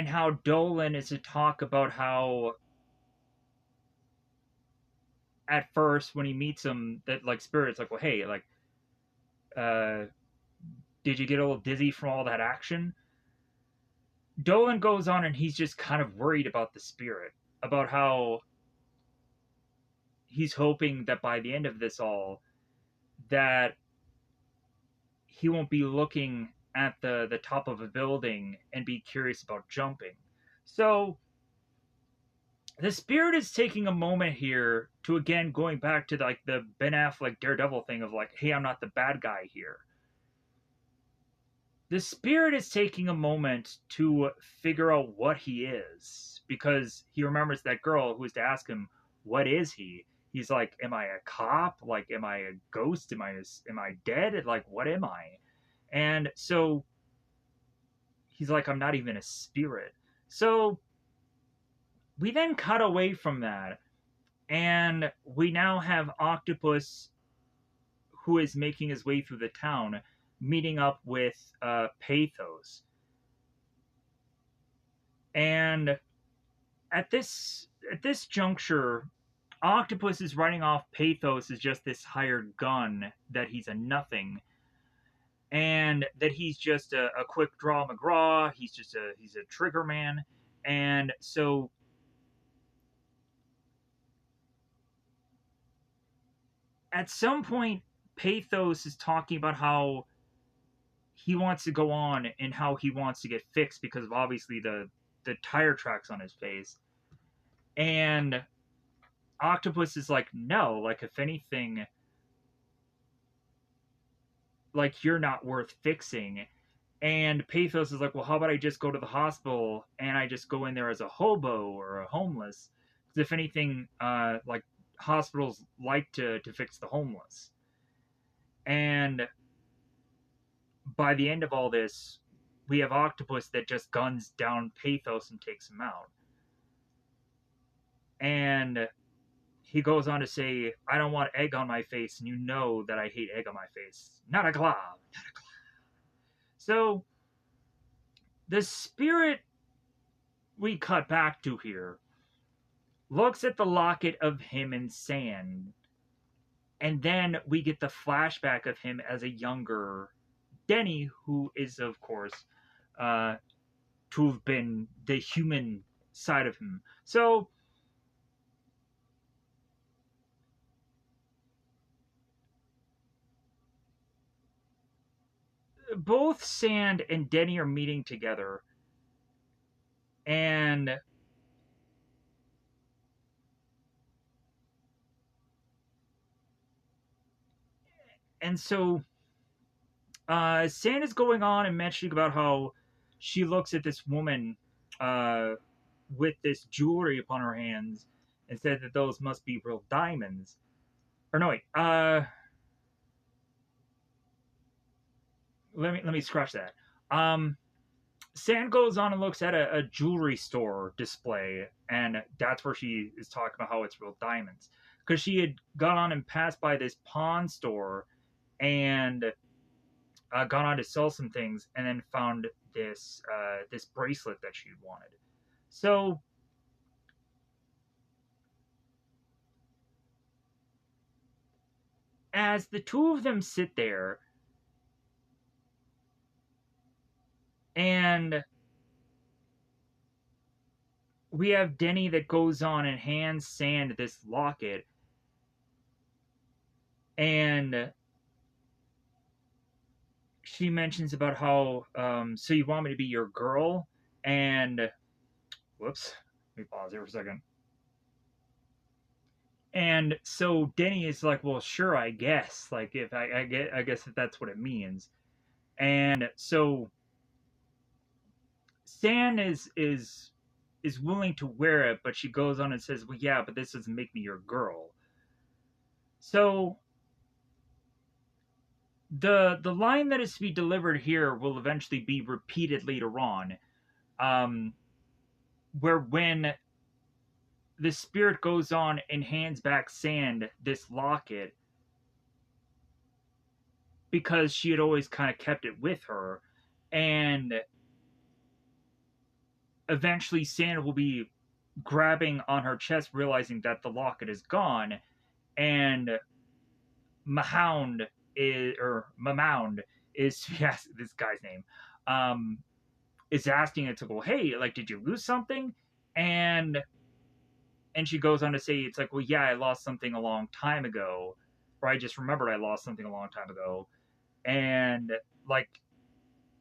how Dolan is to talk about how at first when he meets him that like spirit's like, well, hey, like, uh did you get a little dizzy from all that action? Dolan goes on and he's just kind of worried about the spirit, about how he's hoping that by the end of this all that he won't be looking at the top of a building and be curious about jumping. So the spirit is taking a moment here to again going back to like the Ben Affleck Daredevil thing of like, hey, I'm not the bad guy here. The spirit is taking a moment to figure out what he is because he remembers that girl who was to ask him, what is he? He's like, am I a cop? Like, am I a ghost? Am I dead? Like, what am I? And so he's like, I'm not even a spirit. So we then cut away from that, and we now have Octopus, who is making his way through the town, meeting up with Pathos. And at this juncture, Octopus is writing off Pathos as just this hired gun, that he's a nothing, and that he's just a quick draw McGraw. He's a trigger man, and so at some point, Pathos is talking about how he wants to go on and how he wants to get fixed because of obviously the tire tracks on his face, and Octopus is like, no, like if anything, like you're not worth fixing. And Pathos is like, well, how about I just go to the hospital and I just go in there as a hobo or a homeless? Because if anything, like hospitals like to fix the homeless. And by the end of all this, we have Octopus that just guns down Pathos and takes him out. And he goes on to say, I don't want egg on my face, and you know that I hate egg on my face. Not a glob. Not a glob. So the spirit we cut back to here looks at the locket of him and Sand, and then we get the flashback of him as a younger Denny, who is, of course, uh, to have been the human side of him. So both Sand and Denny are meeting together, and so Sand is going on and mentioning about how she looks at this woman uh, with this jewelry upon her hands and said that those must be real diamonds. Or no, wait. Let me scratch that. Um, Sand goes on and looks at a jewelry store display, and that's where she is talking about how it's real diamonds. Because she had gone on and passed by this pawn store and gone on to sell some things, and then found this bracelet that she wanted. So as the two of them sit there, and we have Denny that goes on and hands Sand this locket, and she mentions about how, so you want me to be your girl? And whoops, let me pause here for a second. And so Denny is like, well, sure, I guess. Like, if I guess if that's what it means. And so Sand is willing to wear it, but she goes on and says, well, yeah, but this doesn't make me your girl. So the line that is to be delivered here will eventually be repeated later on. Um, where when the spirit goes on and hands back Sand this locket, because she had always kind of kept it with her, and eventually Sand will be grabbing on her chest, realizing that the locket is gone, and Mahound Mamound is yes, this guy's name, um, is asking it to go, hey, like, did you lose something? And she goes on to say, it's like, well, yeah, I lost something a long time ago, or I just remembered I lost something a long time ago, and like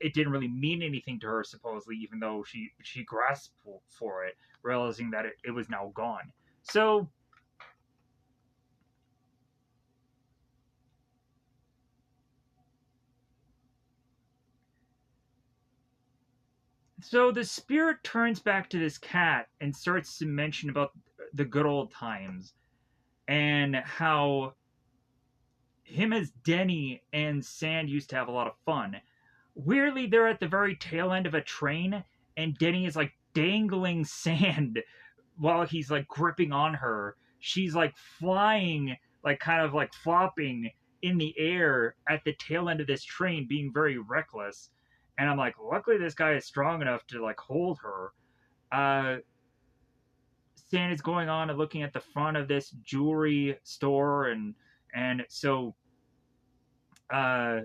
it didn't really mean anything to her supposedly, even though she grasped for it, realizing that it was now gone. So the spirit turns back to this cat and starts to mention about the good old times, and how him as Denny and Sand used to have a lot of fun. Weirdly, they're at the very tail end of a train, and Denny is like dangling Sand while he's like gripping on her. She's like flying, like kind of like flopping in the air at the tail end of this train, being very reckless. And I'm like, luckily this guy is strong enough to like hold her. Uh, Sand is going on and looking at the front of this jewelry store, and so uh,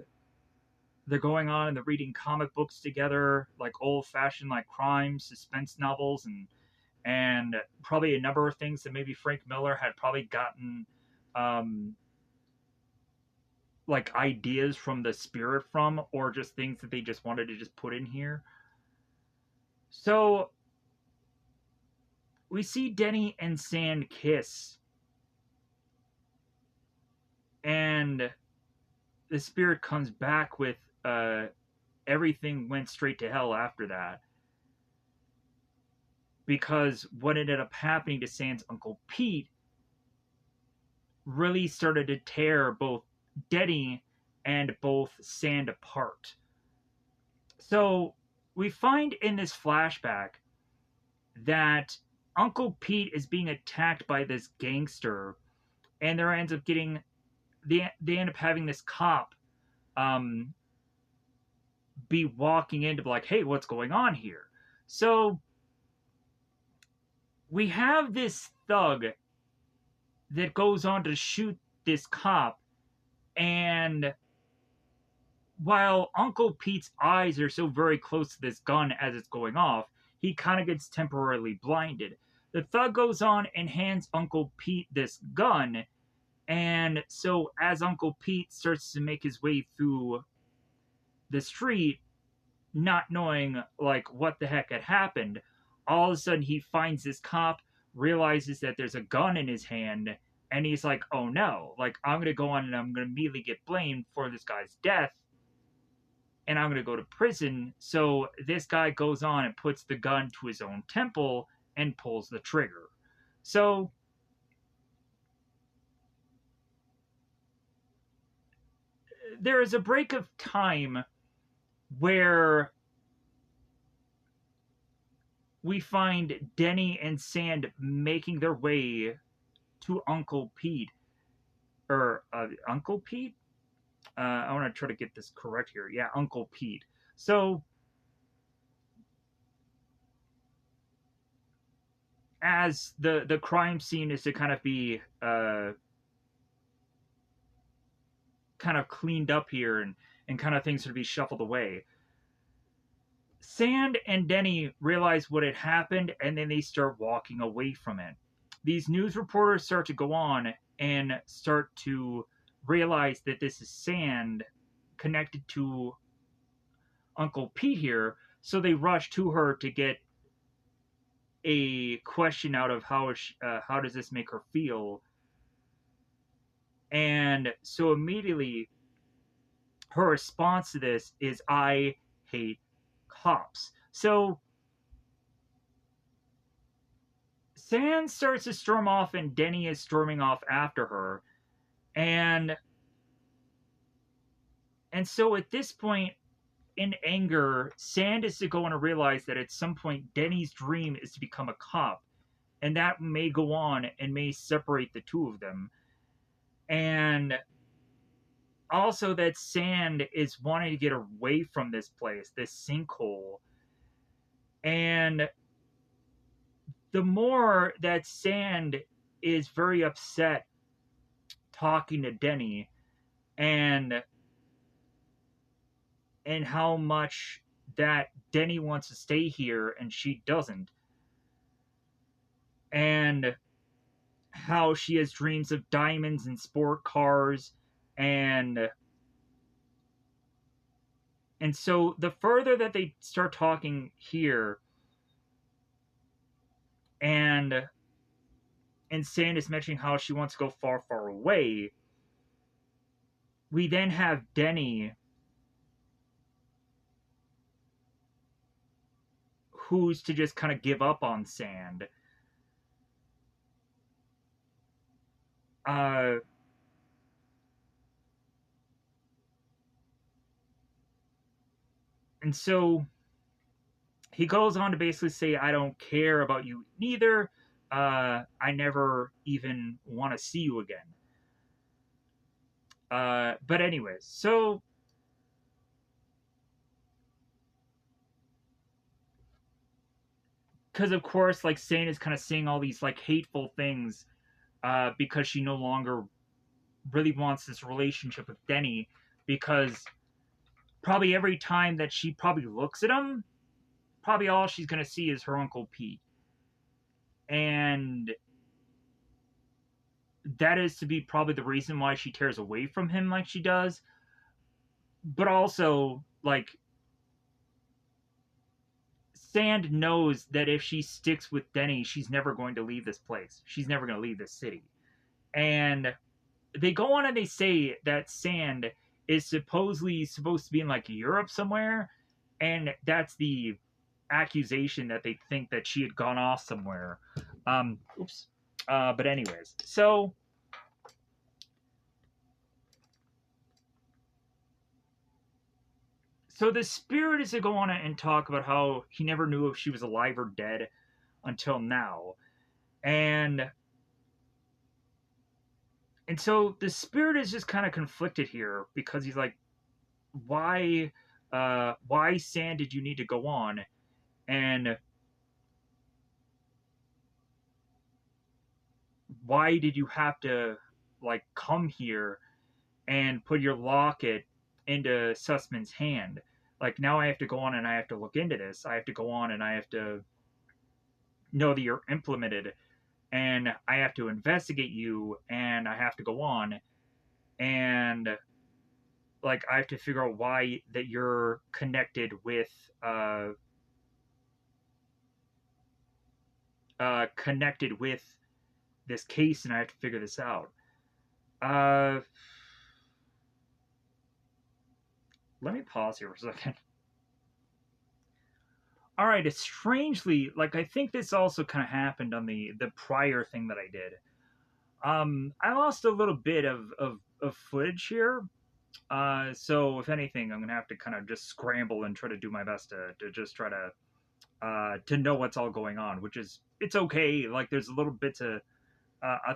they're going on and they're reading comic books together, like old fashioned like crime suspense novels, and probably a number of things that maybe Frank Miller had probably gotten um, like ideas from the spirit from, or just things that they just wanted to just put in here. So we see Denny and Sand kiss, and the spirit comes back with everything went straight to hell after that, because what ended up happening to Sand's Uncle Pete really started to tear both Denny and both Sand apart. So we find in this flashback that Uncle Pete is being attacked by this gangster, and there ends up getting they end up having this cop um, be walking in to be like, hey, what's going on here? So we have this thug that goes on to shoot this cop, and while Uncle Pete's eyes are so very close to this gun as it's going off, he kind of gets temporarily blinded. The thug goes on and hands Uncle Pete this gun, and so as Uncle Pete starts to make his way through the street, not knowing like what the heck had happened, all of a sudden he finds this cop, realizes that there's a gun in his hand, and he's like, oh no, like I'm gonna go on and I'm gonna immediately get blamed for this guy's death, and I'm going to go to prison. So this guy goes on and puts the gun to his own temple and pulls the trigger. So there is a break of time where we find Denny and Sand making their way to Uncle Pete. Or Uncle Pete? I want to try to get this correct here. Yeah, Uncle Pete. So as the crime scene is to kind of be kind of cleaned up here, and kind of things are to be shuffled away, Sand and Denny realize what had happened, and then they start walking away from it. These news reporters start to go on and start to realize that this is Sand connected to Uncle Pete here, so they rush to her to get a question out of how does this make her feel, and so immediately her response to this is, I hate cops. So Sand starts to storm off, and Denny is storming off after her. And so at this point, in anger, Sand is to go on to realize that at some point Denny's dream is to become a cop, and that may go on and may separate the two of them. And also that Sand is wanting to get away from this place, this sinkhole. And the more that Sand is very upset talking to Denny, and how much that Denny wants to stay here and she doesn't, and how she has dreams of diamonds and sport cars, and so the further that they start talking here, and Sand is mentioning how she wants to go far, far away, we then have Denny, who's to just kind of give up on Sand. And so he goes on to basically say, I don't care about you neither. I never even want to see you again. But anyways, so because of course, like, Sand is kind of saying all these like hateful things, because she no longer really wants this relationship with Denny, because probably every time that she probably looks at him, probably all she's gonna see is her Uncle Pete, and that is to be probably the reason why she tears away from him like she does. But also, like, Sand knows that if she sticks with Denny, she's never going to leave this place. She's never going to leave this city. And they go on and they say that Sand is supposedly supposed to be in like Europe somewhere, and that's the accusation that they think that she had gone off somewhere. Oops. But anyways, so the spirit is to go on and talk about how he never knew if she was alive or dead until now. And so the spirit is just kind of conflicted here, because he's like, why, Sand, did you need to go on? And why did you have to, like, come here and put your locket into Sussman's hand? Like, now I have to go on and I have to look into this. I have to go on and I have to know that you're implemented, and I have to investigate you, and I have to go on, and like, I have to figure out why that you're connected with this case, and I have to figure this out. Let me pause here for a second. All right, it's strangely, like, I think this also kind of happened on the prior thing that I did. I lost a little bit of footage here. So if anything, I'm gonna have to kind of just scramble and try to do my best to just try to know what's all going on, which is, it's okay. Like, there's a little bits of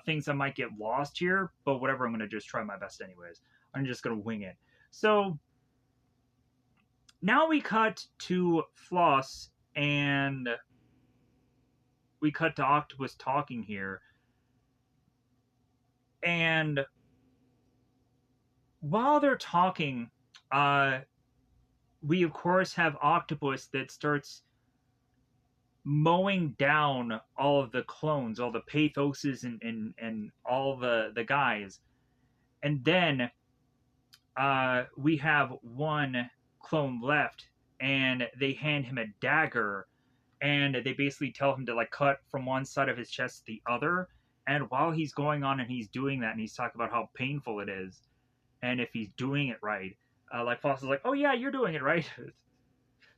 things that might get lost here, but whatever, I'm gonna just try my best anyways. I'm just gonna wing it. So now we cut to Floss, and we cut to Octopus talking here, and while they're talking, we of course have Octopus that starts mowing down all of the clones, all the Pathoses, and all the guys. And then we have one clone left, and they hand him a dagger, and they basically tell him to, like, cut from one side of his chest to the other. And while he's going on and he's doing that, and he's talking about how painful it is, and if he's doing it right, like, Foss is like, oh yeah, you're doing it right.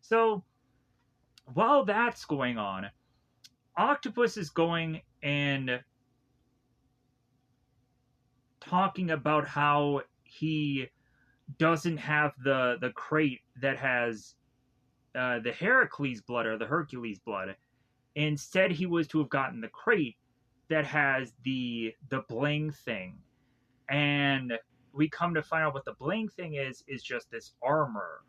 So while that's going on, Octopus is going and talking about how he doesn't have the crate that has the Heracles blood or the Hercules blood. Instead, he was to have gotten the crate that has the bling thing. And we come to find out what the bling thing is just this armor.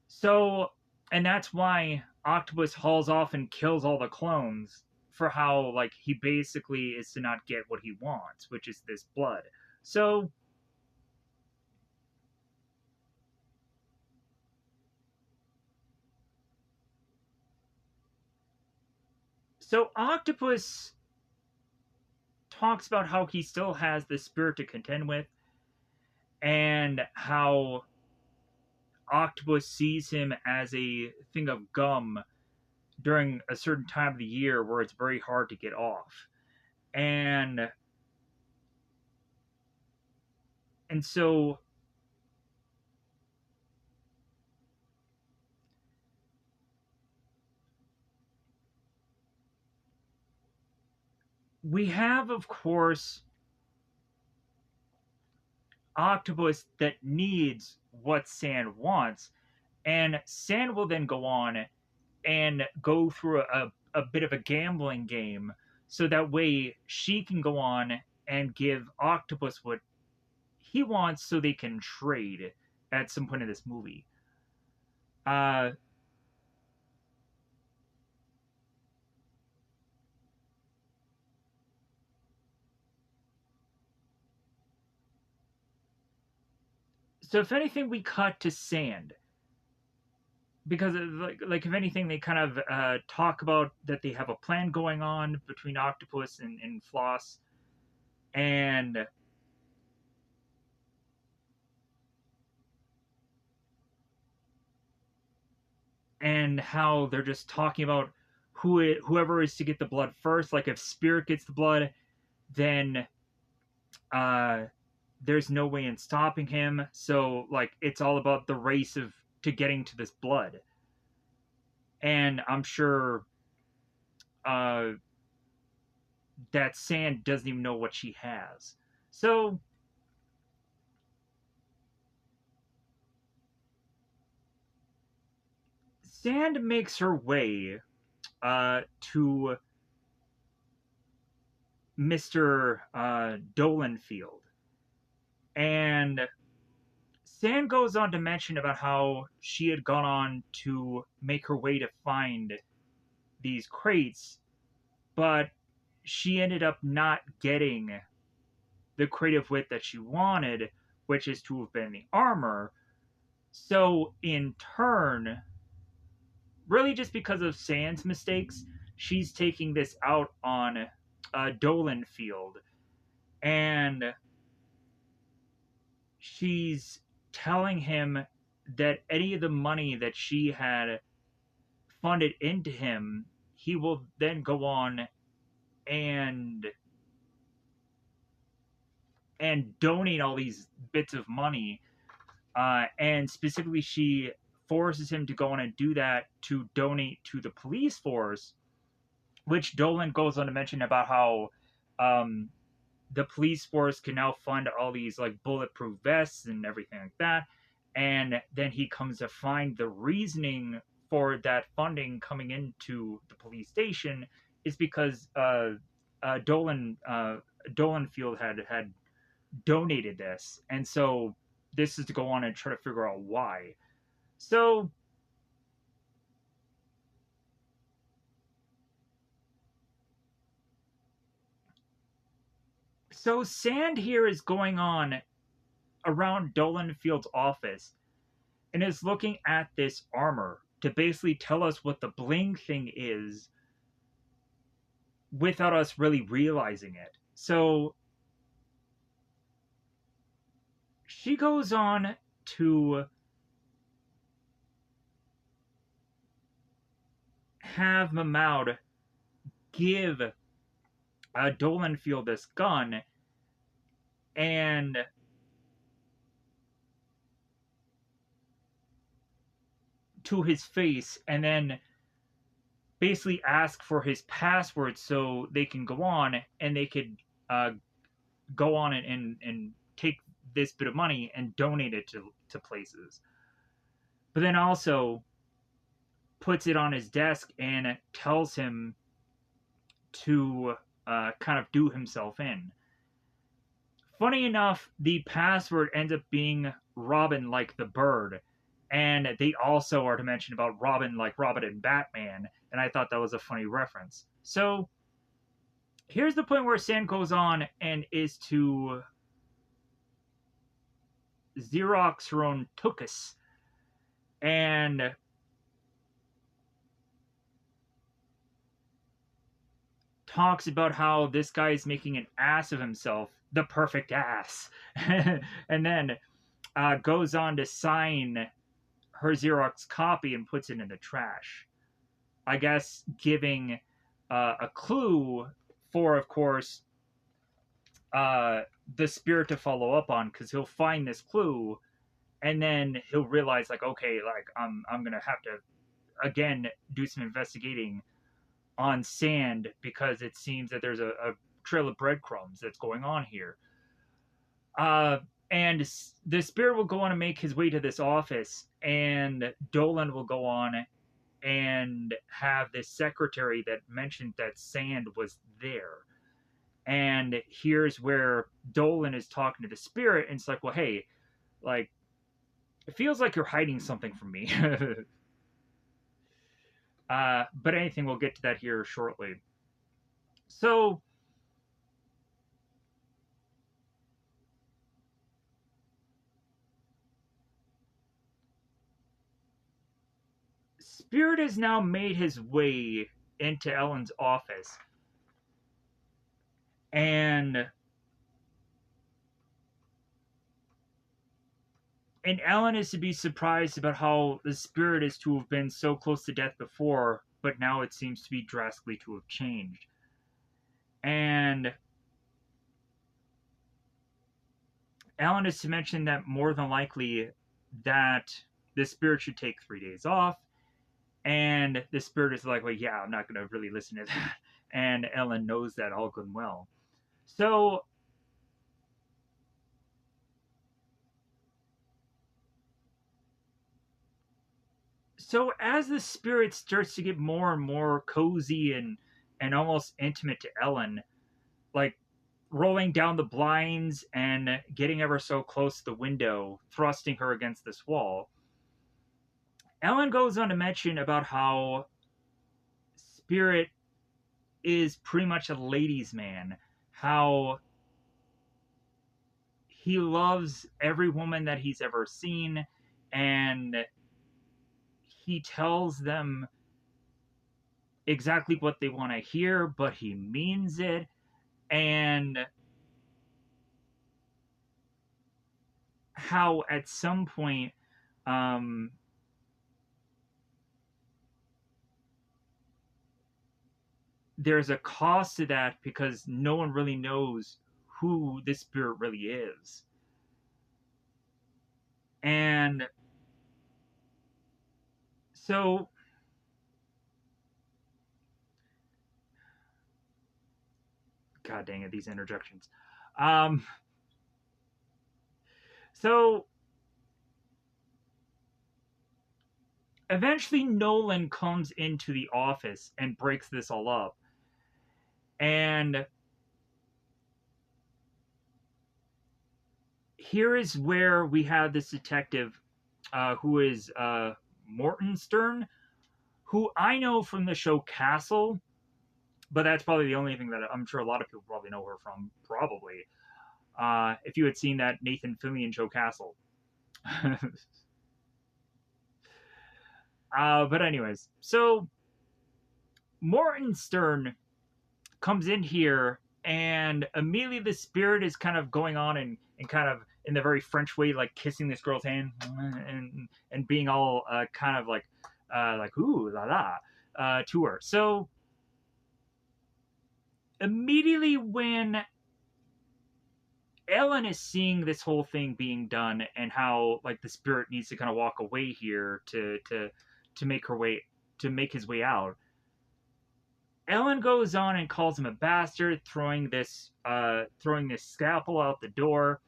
So, and that's why Octopus hauls off and kills all the clones for how like he basically is to not get what he wants, which is this blood. So so Octopus talks about how he still has the spirit to contend with and how Octopus sees him as a thing of gum during a certain time of the year where it's very hard to get off. And so we have, of course, Octopus that needs what Sand wants, and Sand will then go on and go through a bit of a gambling game so that way she can go on and give Octopus what he wants so they can trade at some point in this movie. Uh, so if anything, we cut to Sand because like if anything, they kind of talk about that they have a plan going on between Octopus and Floss, and how they're just talking about whoever is to get the blood first. Like if Spirit gets the blood, then uh, there's no way in stopping him. So like it's all about the race of to getting to this blood, and I'm sure uh, that Sand doesn't even know what she has. So Sand makes her way to Mr. Dolanfield, and Sand goes on to mention about how she had gone on to make her way to find these crates, but she ended up not getting the crate of wit that she wanted, which is to have been the armor. So, in turn, really just because of Sand's mistakes, she's taking this out on Dolanfield, and she's telling him that any of the money that she had funded into him, he will then go on and donate all these bits of money. And specifically, she forces him to go on and do that to donate to the police force, which Dolan goes on to mention about how um, the police force can now fund all these like bulletproof vests and everything like that. And then he comes to find the reasoning for that funding coming into the police station is because Dolanfield had donated this, and so this is to go on and try to figure out why. So Sand here is going on around Dolanfield's office and is looking at this armor to basically tell us what the bling thing is without us really realizing it. So she goes on to have Mahmoud give Dolanfield this gun and to his face, and then basically ask for his password so they can go on and they could uh, go on and take this bit of money and donate it to places. But then also puts it on his desk and tells him to kind of do himself in. Funny enough, the password ends up being Robin like the bird. And they also are to mention about Robin like Robin and Batman. And I thought that was a funny reference. So here's the point where Sand goes on and is to Xerox her own tuchus. And talks about how this guy is making an ass of himself, the perfect ass. And then goes on to sign her Xerox copy and puts it in the trash. I guess giving a clue for, of course, the spirit to follow up on, because he'll find this clue and then he'll realize, like, okay, like I'm gonna have to again do some investigating on Sand, because it seems that there's a trail of breadcrumbs that's going on here. Uh, and the spirit will go on and make his way to this office, and Dolan will go on and have this secretary that mentioned that Sand was there. And here's where Dolan is talking to the spirit, and it's like, well, hey, like, it feels like you're hiding something from me. But anything, we'll get to that here shortly. So, Spirit has now made his way into Ellen's office. And Ellen is to be surprised about how the spirit is to have been so close to death before, but now it seems to be drastically to have changed. And Ellen is to mention that more than likely that the spirit should take 3 days off. And the spirit is like, well, yeah, I'm not going to really listen to that. And Ellen knows that all good and well. So as the spirit starts to get more and more cozy and almost intimate to Ellen, like rolling down the blinds and getting ever so close to the window, thrusting her against this wall, Ellen goes on to mention about how Spirit is pretty much a ladies' man, how he loves every woman that he's ever seen, and he tells them exactly what they want to hear, but he means it. And how at some point, there's a cost to that, because no one really knows who this spirit really is. And so, god dang it, these interjections. Um, so eventually Nolan comes into the office and breaks this all up. And here is where we have this detective who is Morton Stern, who I know from the show Castle, but that's probably the only thing that I'm sure a lot of people probably know her from, probably. If you had seen that Nathan Fillion show Castle. But anyways, so Morton Stern comes in here, and immediately the spirit is kind of going on and kind of in the very French way, like kissing this girl's hand and being all kind of like ooh la la to her. So immediately when Ellen is seeing this whole thing being done and how like the spirit needs to kind of walk away here to make her way, to make his way out, Ellen goes on and calls him a bastard, throwing this scalpel out the door.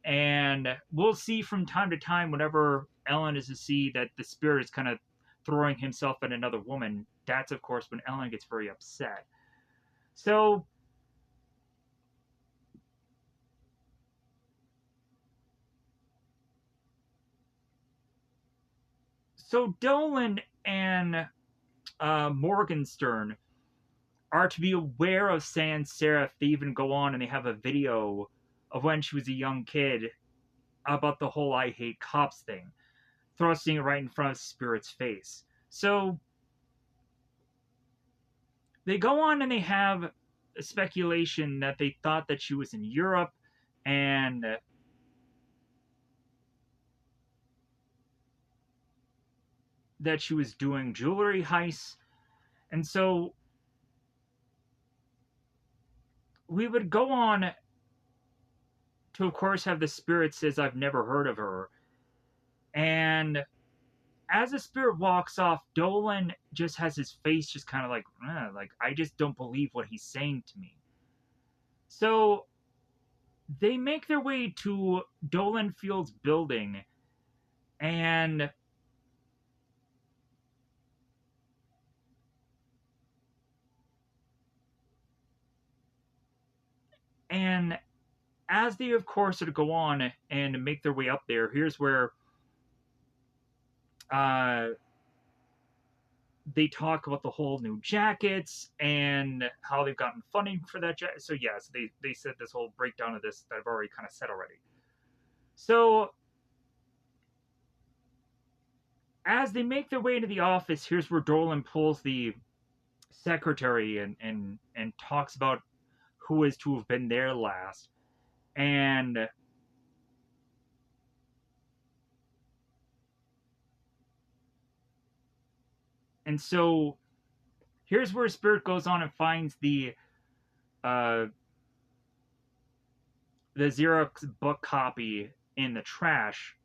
And we'll see from time to time, whenever Ellen is to see that the spirit is kind of throwing himself at another woman, that's of course when Ellen gets very upset. So Dolan and Morgenstern are to be aware of Sans Serif. They even go on and they have a video of when she was a young kid about the whole "I hate cops" thing, thrusting it right in front of Spirit's face. So they go on and they have a speculation that they thought that she was in Europe and that she was doing jewelry heists. And so we would go on to, of course, have the spirit says, "I've never heard of her." And as the spirit walks off, Dolan just has his face just kind of like, I just don't believe what he's saying to me. So they make their way to Dolan Field's building, and and as they, of course, sort of go on and make their way up there, here's where uh, they talk about the whole new jackets and how they've gotten funding for that jacket. So yes, they said this whole breakdown of this that I've already kind of said already. So as they make their way into the office, here's where Dolan pulls the secretary and talks about who is to have been there last. And so here's where Spirit goes on and finds uh the Xerox book copy in the trash.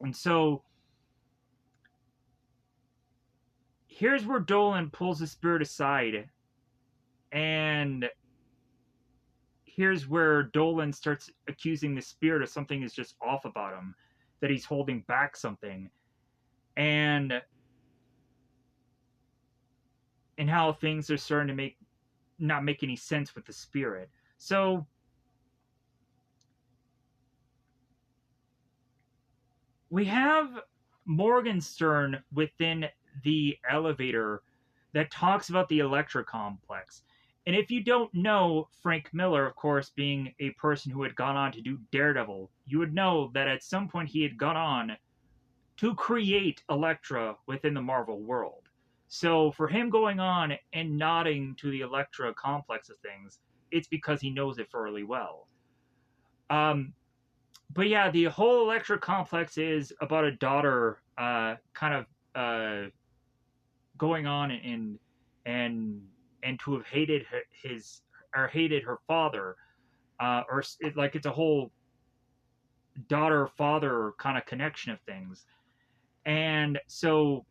And so here's where Dolan pulls the Spirit aside, and here's where Dolan starts accusing the Spirit of something is just off about him, that he's holding back something, and how things are starting to not make any sense with the Spirit. So we have Morgenstern within the elevator that talks about the Electra complex. And if you don't know Frank Miller, of course, being a person who had gone on to do Daredevil, you would know that at some point he had gone on to create Electra within the Marvel world. So for him going on and nodding to the Electra complex of things, it's because he knows it fairly well. But yeah, the whole Electra complex is about a daughter, kind of going on and and to have hated his or hated her father, or like it's a whole daughter father kind of connection of things. And so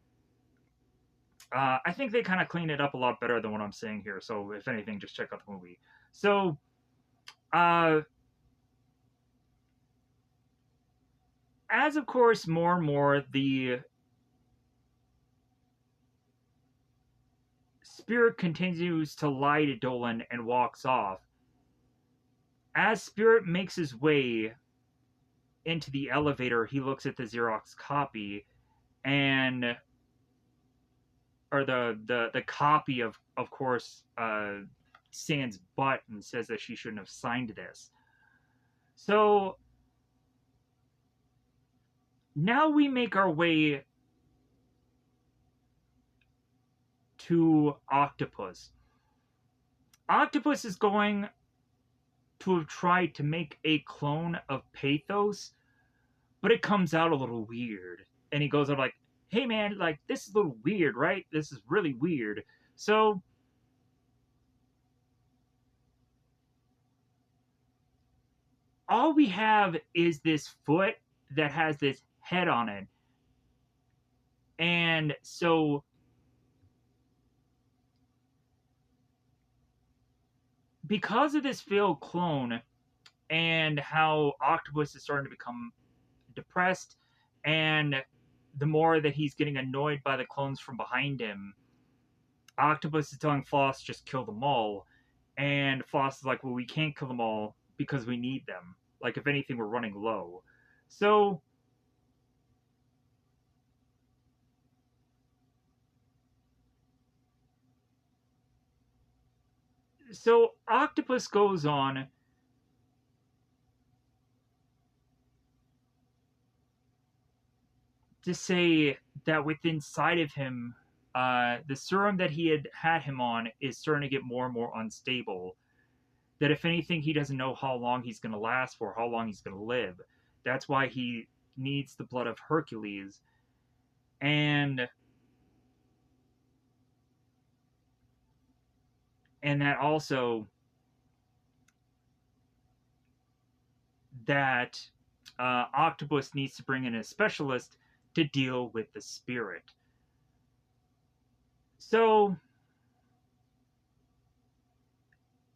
I think they kind of clean it up a lot better than what I'm saying here. So if anything, just check out the movie. So uh, as of course more and more the Spirit continues to lie to Dolan and walks off. As Spirit makes his way into the elevator, he looks at the Xerox copy and or the copy of course Sans butt and says that she shouldn't have signed this. So now we make our way to Octopus. Octopus is going to have tried to make a clone of Pathos, but it comes out a little weird. And he goes out like, "Hey man, like this is a little weird, right? This is really weird." So all we have is this foot that has this head on it. And so because of this failed clone, and how Octopus is starting to become depressed, and the more that he's getting annoyed by the clones from behind him, Octopus is telling Floss just kill them all, and Floss is like, well, we can't kill them all because we need them. Like, if anything, we're running low. So so Octopus goes on to say that within inside of him, the serum that he had him on is starting to get more and more unstable. That if anything, he doesn't know how long he's going to last for, how long he's going to live. That's why he needs the blood of Hercules. And that also that Octopus needs to bring in a specialist to deal with the spirit. So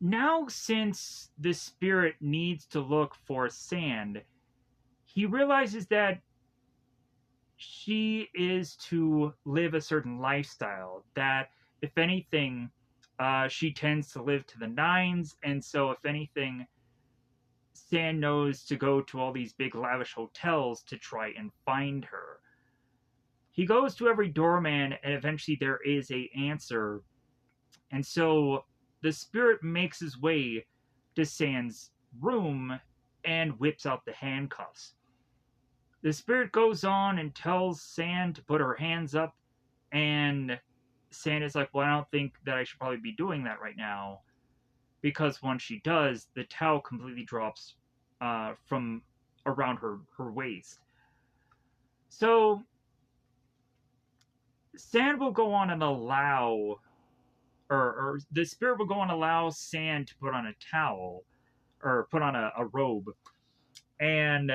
now, since the spirit needs to look for sand, he realizes that she is to live a certain lifestyle. That, if anything, she tends to live to the nines, and so, if anything, Sand knows to go to all these big lavish hotels to try and find her. He goes to every doorman, and eventually there is a answer. And so the spirit makes his way to Sand's room and whips out the handcuffs. The spirit goes on and tells Sand to put her hands up, and Sand is like, well, I don't think that I should probably be doing that right now, because once she does, the towel completely drops from around her waist. So Sand will go on and allow, or the spirit will go on and allow Sand to put on a towel, or put on a robe, and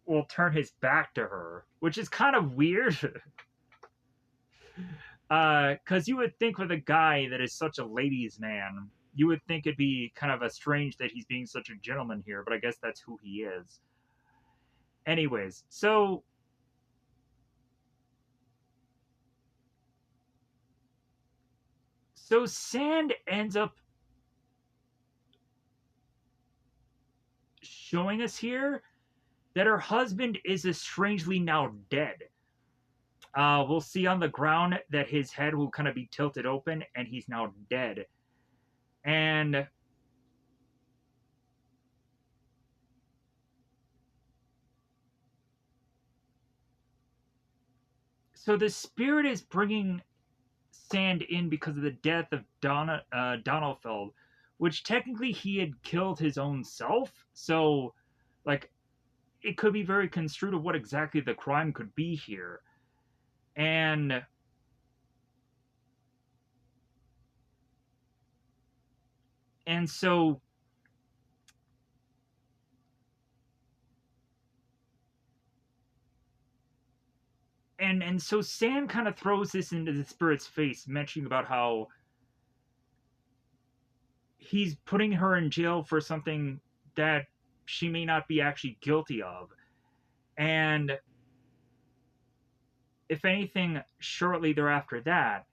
will turn his back to her, which is kind of weird. Because you would think with a guy that is such a ladies' man, you would think it'd be kind of a strange that he's being such a gentleman here, but I guess that's who he is. Anyways, so Sand ends up showing us here that her husband is strangely now dead. We'll see on the ground that his head will kind of be tilted open and he's now dead. And so the spirit is bringing Sand in because of the death of Donalfeld, which technically he had killed his own self. So, like, it could be very construed of what exactly the crime could be here. And so so Sand kind of throws this into the spirit's face, mentioning about how he's putting her in jail for something that she may not be actually guilty of. And if anything, shortly thereafter that,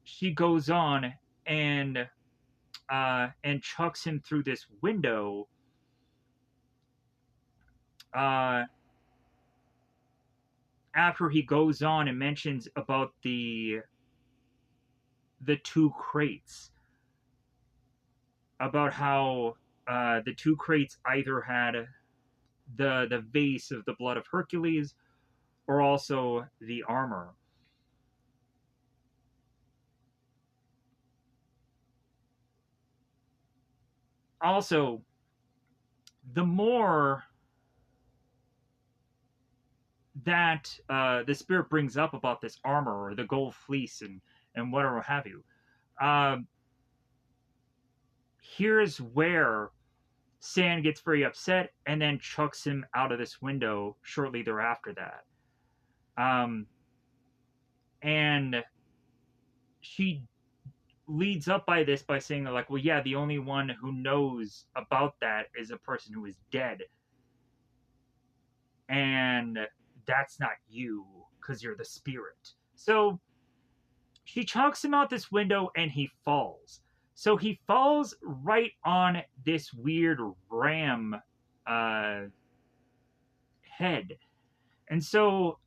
she goes on and chucks him through this window. Uh, After he goes on and mentions about the two crates, about how the two crates either had the vase of the blood of Hercules or also the armor. Also, the more that the spirit brings up about this armor or the gold fleece and whatever have you, um, here's where Sand gets very upset and then chucks him out of this window shortly thereafter that. Um, and she leads up by this by saying like, well, yeah, the only one who knows about that is a person who is dead, and that's not you because you're the spirit. So she chucks him out this window and he falls. So he falls right on this weird ram uh, head. And so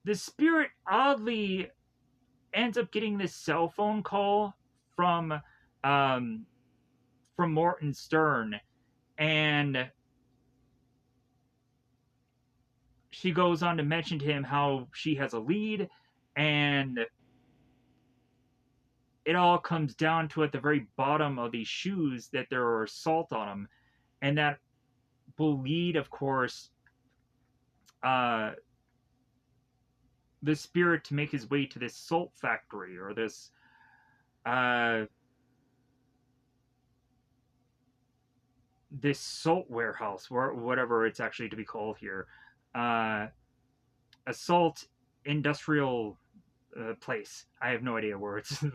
the spirit oddly ends up getting this cell phone call from um, Morton Stern, and she goes on to mention to him how she has a lead, and it all comes down to at the very bottom of these shoes that there are salt on them, and that will lead, of course, uh, the spirit to make his way to this salt factory or uh, this salt warehouse, or whatever it's actually to be called here, a salt industrial place. I have no idea where it's.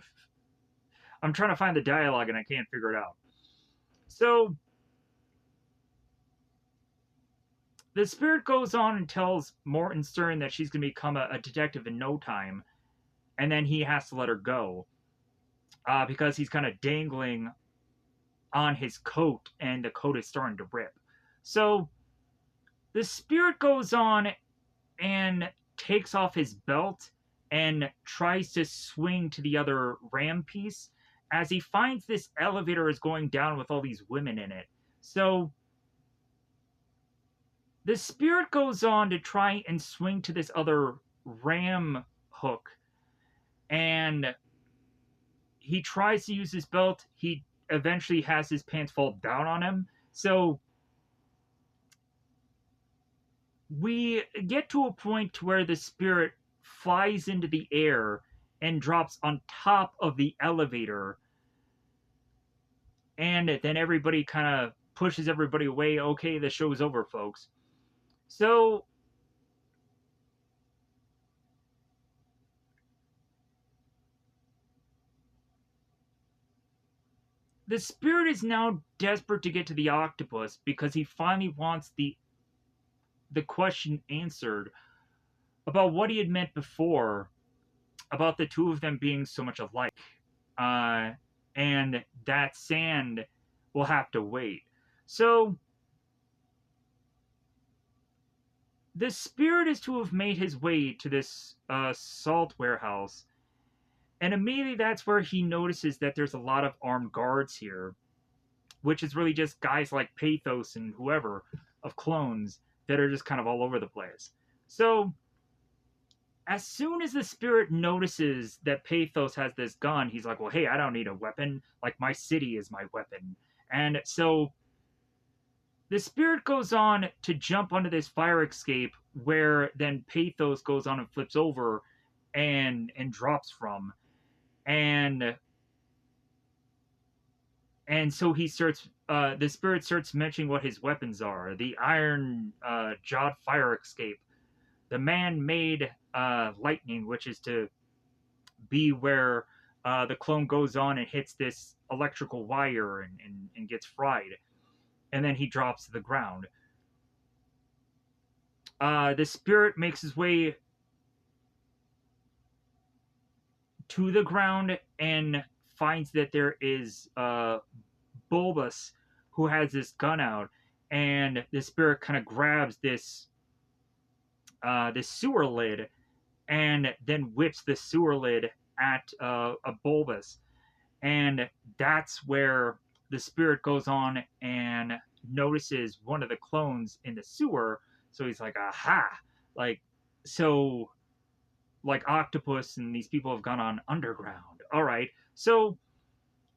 I'm trying to find the dialogue and I can't figure it out. So the spirit goes on and tells Morton Stern that she's going to become a detective in no time, and then he has to let her go because he's kind of dangling on his coat, and the coat is starting to rip. So the spirit goes on and takes off his belt and tries to swing to the other ram piece as he finds this elevator is going down with all these women in it. So the spirit goes on to try and swing to this other ram hook, and he tries to use his belt. He eventually has his pants fall down on him. So we get to a point where the spirit flies into the air and drops on top of the elevator, and then everybody kind of pushes everybody away. Okay, the show's over, folks. So the spirit is now desperate to get to the octopus because he finally wants the question answered about what he had meant before about the two of them being so much alike. Uh, and that sand will have to wait. So the spirit is to have made his way to this salt warehouse, and immediately that's where he notices that there's a lot of armed guards here, which is really just guys like Pathos and whoever of clones that are just kind of all over the place. So as soon as the spirit notices that Pathos has this gun, he's like, well, hey, I don't need a weapon. Like, my city is my weapon. And so the spirit goes on to jump onto this fire escape where then Pathos goes on and flips over and drops from. And so he starts the spirit starts mentioning what his weapons are: the iron jawed fire escape, the man-made lightning, which is to be where the clone goes on and hits this electrical wire and gets fried, and then he drops to the ground. The spirit makes his way to the ground and finds that there is Bulbous who has this gun out, and the spirit kind of grabs this sewer lid and then whips the sewer lid at a Bulbous, and that's where the spirit goes on and notices one of the clones in the sewer. So he's like, aha, like, so like Octopus and these people have gone on underground. All right, so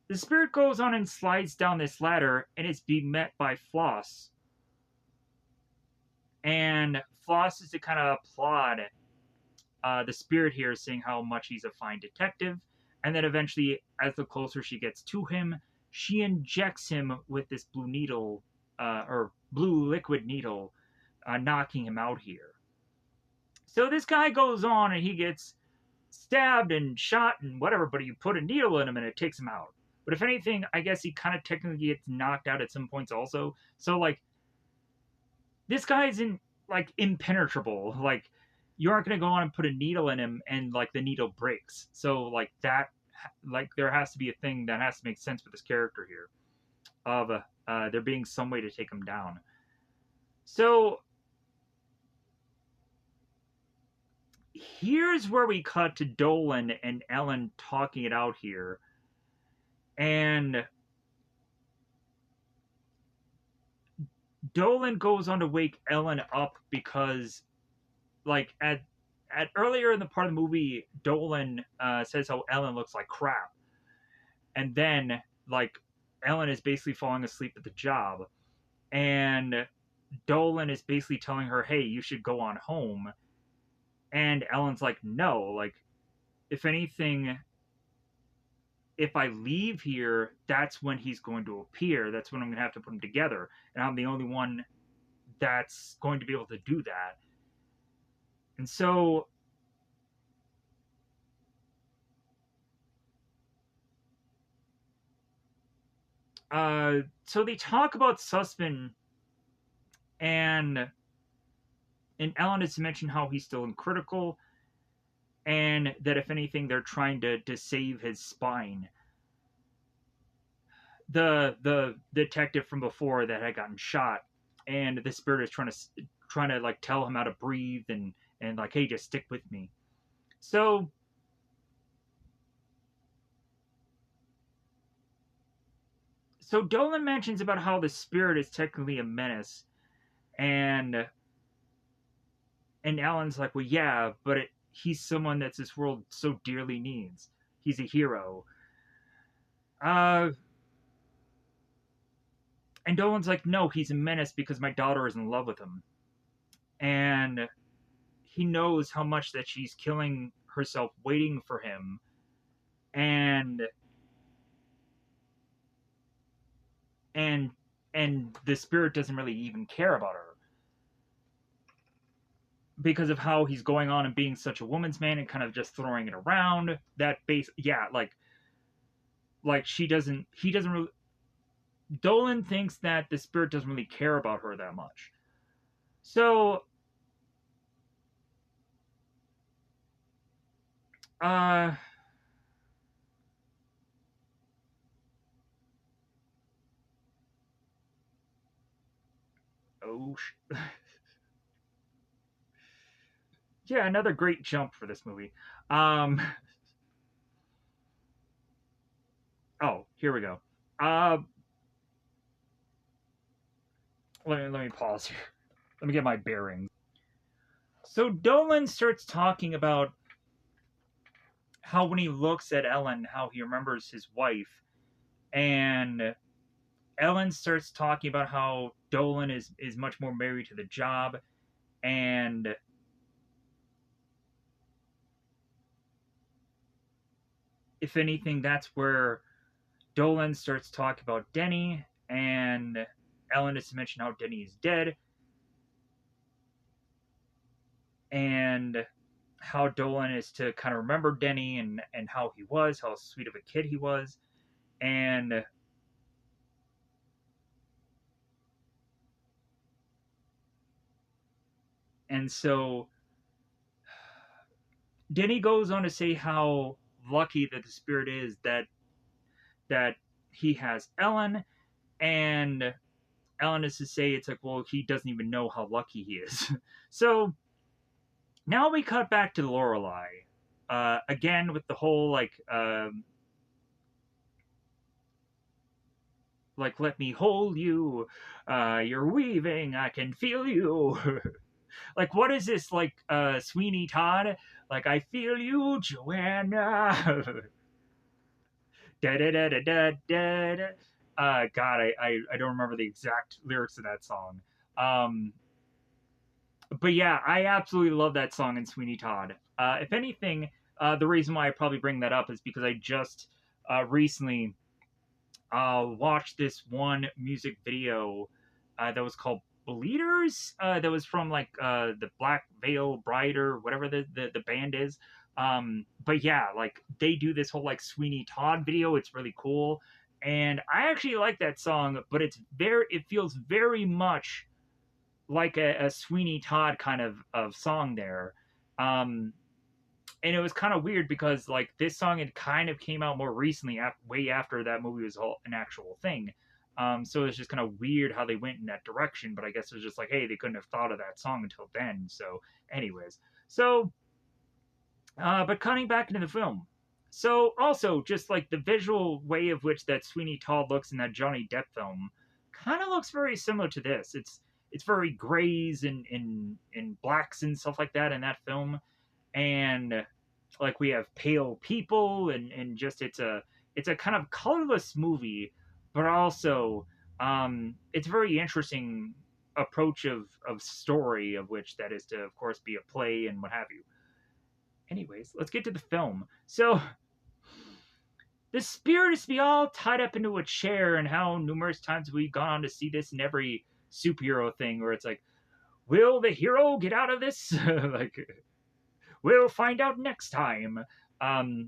the spirit goes on and slides down this ladder and is being met by Floss. And Floss is to kind of applaud the spirit here, saying how much he's a fine detective. And then eventually, as the closer she gets to him, she injects him with this blue needle, or blue liquid needle, knocking him out here. So this guy goes on and he gets stabbed and shot and whatever, but you put a needle in him and it takes him out. But if anything, I guess he kind of technically gets knocked out at some points also. So like this guy's in like impenetrable. Like you aren't gonna go on and put a needle in him and like the needle breaks. So like that, like there has to be a thing that has to make sense for this character here of there being some way to take him down. So here's where we cut to Dolan and Ellen talking it out here. And Dolan goes on to wake Ellen up because, like, at earlier in the part of the movie, Dolan says how Ellen looks like crap, and then like Ellen is basically falling asleep at the job, and Dolan is basically telling her, "Hey, you should go on home," and Ellen's like, "No, like, if anything, if I leave here, that's when he's going to appear. That's when I'm going to have to put him together. And I'm the only one that's going to be able to do that." And so, so they talk about Sussman, and Ellen is to mention how he's still in critical, and that if anything, they're trying to save his spine. The detective from before that had gotten shot, and the spirit is trying to like tell him how to breathe and like, hey, just stick with me. So Dolan mentions about how the spirit is technically a menace, and Alan's like, well, yeah, but he's someone that this world so dearly needs. He's a hero. Uh, and Dolan's like, no, he's a menace because my daughter is in love with him, and he knows how much that she's killing herself waiting for him, and and and the spirit doesn't really even care about her because of how he's going on and being such a woman's man and kind of just throwing it around. That base, yeah, like she doesn't, he doesn't really. Dolan thinks that the spirit doesn't really care about her that much. So, uh, oh, yeah, another great jump for this movie. Um, oh, here we go. Uh, let me pause here. Let me get my bearings. So Dolan starts talking about how when he looks at Ellen, how he remembers his wife, and Ellen starts talking about how Dolan is much more married to the job, and if anything, that's where Dolan starts talking about Denny, and Ellen is to mention how Denny is dead, and how Dolan is to kind of remember Denny and how he was, how sweet of a kid he was, and so Denny goes on to say how lucky that the spirit is that he has Ellen, and Ellen is to say it's like, well, he doesn't even know how lucky he is. So now we cut back to Lorelai. Again with the whole like let me hold you, you're weaving, I can feel you. Like what is this, like Sweeney Todd, like I feel you, Joanna. Da da da da da da. God, I don't remember the exact lyrics of that song. Um, but yeah, I absolutely love that song in Sweeney Todd. If anything, the reason why I probably bring that up is because I just recently watched this one music video that was called Bleeders. That was from like the Black Veil Bride or whatever the band is. But yeah, like they do this whole like Sweeney Todd video. It's really cool, and I actually like that song. But it feels very much like a Sweeney Todd kind of song there. Um, and it was kind of weird because like this song had kind of came out more recently, way after that movie was an actual thing. So it's just kind of weird how they went in that direction. But I guess it was just like, hey, they couldn't have thought of that song until then. So, anyways, so but cutting back into the film. So also just like the visual way of which that Sweeney Todd looks in that Johnny Depp film kind of looks very similar to this. It's very grays and blacks and stuff like that in that film, and like we have pale people and just it's a kind of colorless movie, but also it's a very interesting approach of story of which that is to of course be a play and what have you. Anyways, let's get to the film. So the spirit is to be all tied up into a chair, and how numerous times we've gone on to see this in every superhero thing where it's like, will the hero get out of this? Like, we'll find out next time.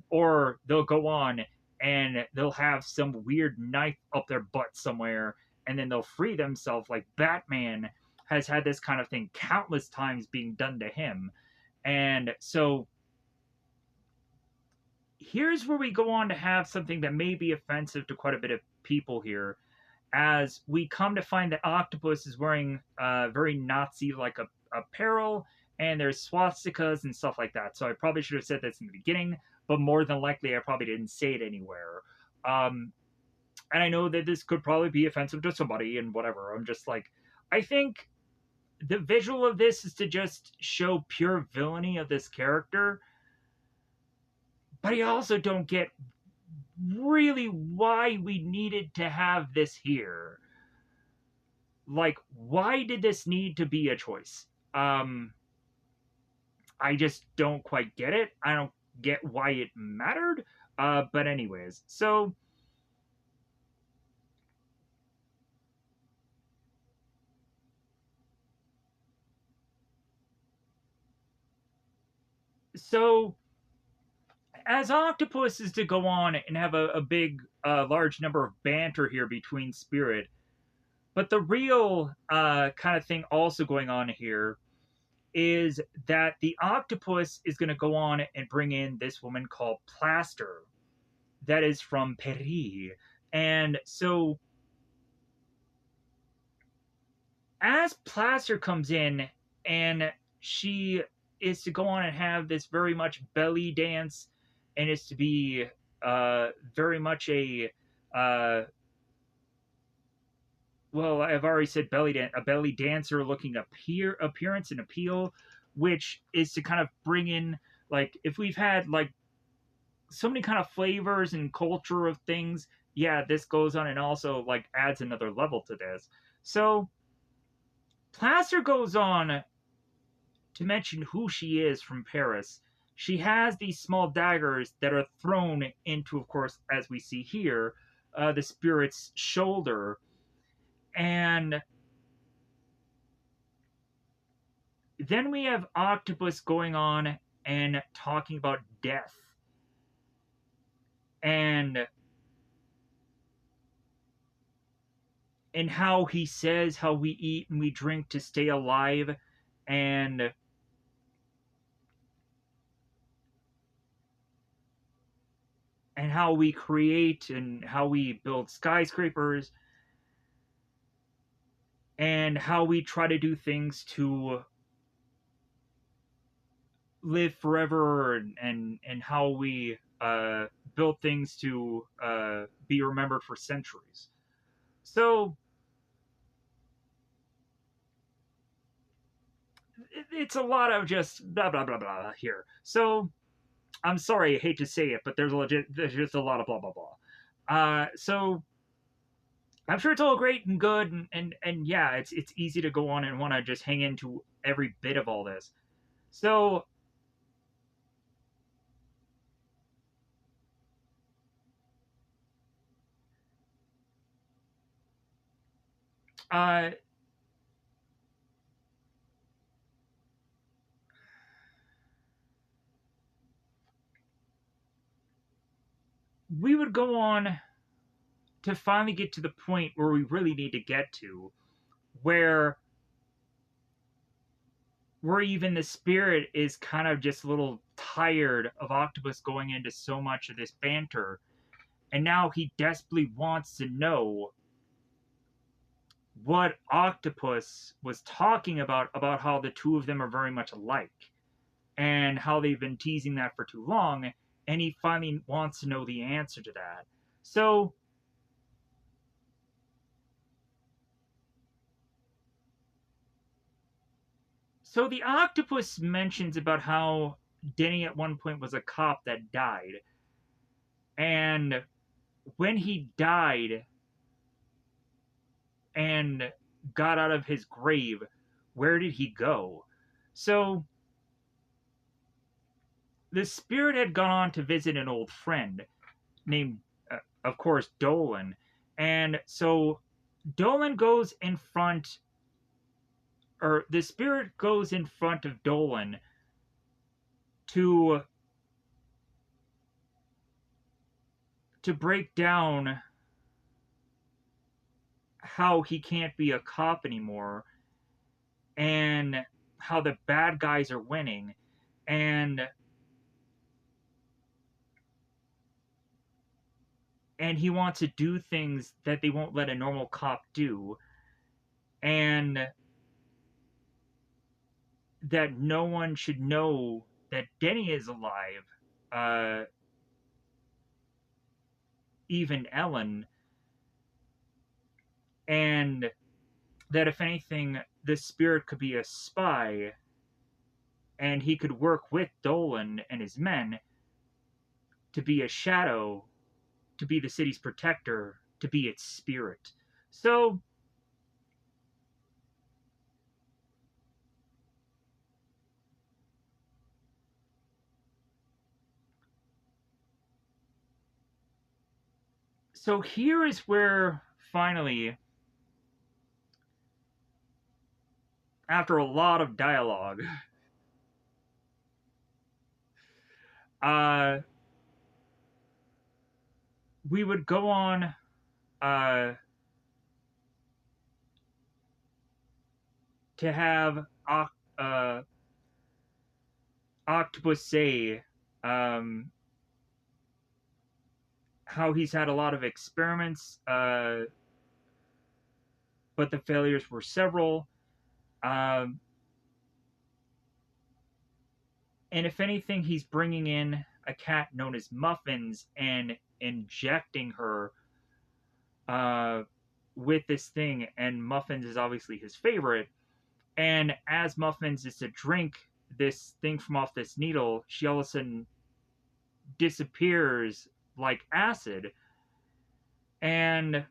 Or they'll go on and they'll have some weird knife up their butt somewhere, and then they'll free themselves, like Batman has had this kind of thing countless times being done to him. And so here's where we go on to have something that may be offensive to quite a bit of people here, as we come to find that Octopus is wearing very Nazi like apparel, and there's swastikas and stuff like that. So I probably should have said this in the beginning, but more than likely I probably didn't say it anywhere. Um, and I know that this could probably be offensive to somebody and whatever. I'm just like, I think the visual of this is to just show pure villainy of this character, but I also don't get really why we needed to have this here. Like, why did this need to be a choice? I just don't quite get it. I don't get why it mattered. But anyways, so as Octopus is to go on and have a big, large number of banter here between Spirit, but the real kind of thing also going on here is that the octopus is going to go on and bring in this woman called Plaster, that is from Paris. And so, as Plaster comes in, and she is to go on and have this very much belly dance, and is to be very much uh, well, I've already said a belly dancer looking appearance and appeal, which is to kind of bring in, like, if we've had like so many kind of flavors and culture of things, yeah, this goes on and also like adds another level to this. So Plaster goes on to mention who she is from Paris. She has these small daggers that are thrown into, of course, as we see here, the spirit's shoulder. And then we have Octopus going on and talking about death and how he says how we eat and we drink to stay alive, and how we create and how we build skyscrapers, and how we try to do things to live forever, and how we build things to be remembered for centuries. So it's a lot of just blah blah blah blah here. So I'm sorry, I hate to say it, but there's just a lot of blah blah blah. So I'm sure it's all great and good, and yeah, it's easy to go on and want to just hang into every bit of all this. So uh, we would go on to finally get to the point where we really need to get to, where even the spirit is kind of just a little tired of Octopus going into so much of this banter, and now he desperately wants to know what Octopus was talking about how the two of them are very much alike, and how they've been teasing that for too long, and he finally wants to know the answer to that. So the octopus mentions about how Denny at one point was a cop that died. And when he died and got out of his grave, where did he go? So the spirit had gone on to visit an old friend named, of course, Dolan. And so Dolan goes in front, or the spirit goes in front of Dolan to break down how he can't be a cop anymore, and how the bad guys are winning, and he wants to do things that they won't let a normal cop do, and that no one should know that Denny is alive, uh, even Ellen, and that if anything, the spirit could be a spy, and he could work with Dolan and his men to be a shadow, to be the city's protector, to be its spirit. So here is where finally, after a lot of dialogue, uh, we would go on uh, to have Octopus say how he's had a lot of experiments, but the failures were several. Um, and if anything, he's bringing in a cat known as Muffins and injecting her with this thing. And Muffins is obviously his favorite. And as Muffins is to drink this thing from off this needle, she all of a sudden disappears like acid. And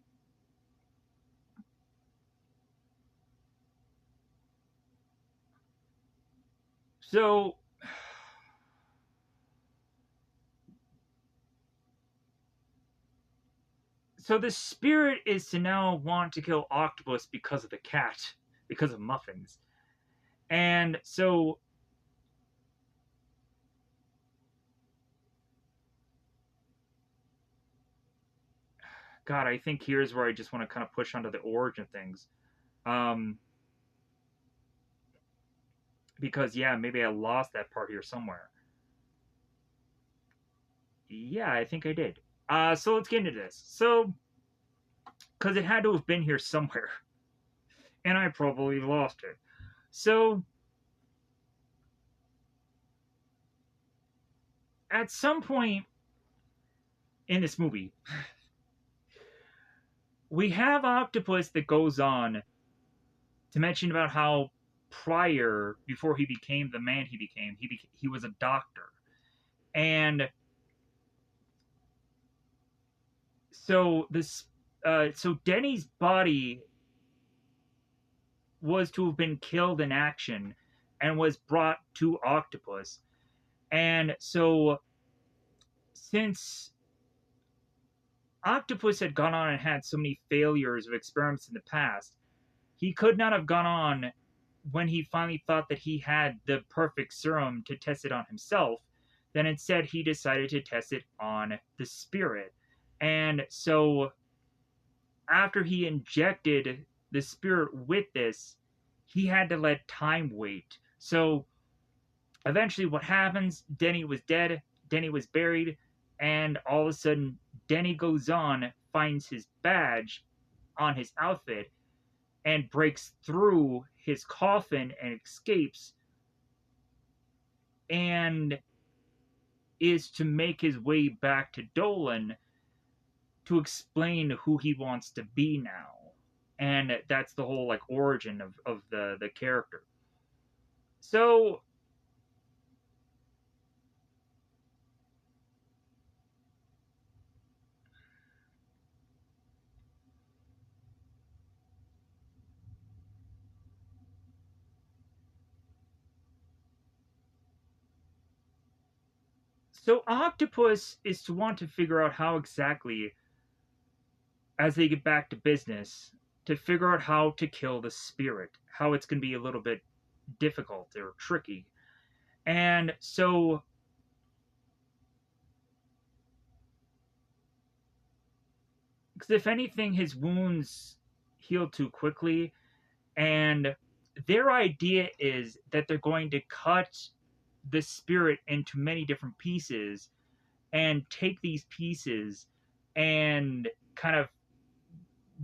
so the spirit is to now want to kill Octopus because of the cat, because of Muffins. And so God, I think here's where I just want to kind of push onto the origin things. Because, yeah, maybe I lost that part here somewhere. Yeah, I think I did. So let's get into this. So, because it had to have been here somewhere. And I probably lost it. So, at some point in this movie, we have Octopus that goes on to mention about how prior, before he became the man he became, he was a doctor. And so so Denny's body was to have been killed in action and was brought to Octopus. And so since Octopus had gone on and had so many failures of experiments in the past, he could not have gone on when he finally thought that he had the perfect serum to test it on himself. Then instead he decided to test it on the spirit. And so after he injected the spirit with this, he had to let time wait. So eventually, what happens? Denny was dead, Denny was buried, and all of a sudden, Denny goes on, finds his badge on his outfit, and breaks through his coffin and escapes, and is to make his way back to Dolan to explain who he wants to be now. And that's the whole like origin of the character. So so Octopus is to want to figure out how exactly, as they get back to business, to figure out how to kill the spirit, how it's going to be a little bit difficult or tricky. And so, because if anything, his wounds heal too quickly, and their idea is that they're going to cut the spirit into many different pieces and take these pieces and kind of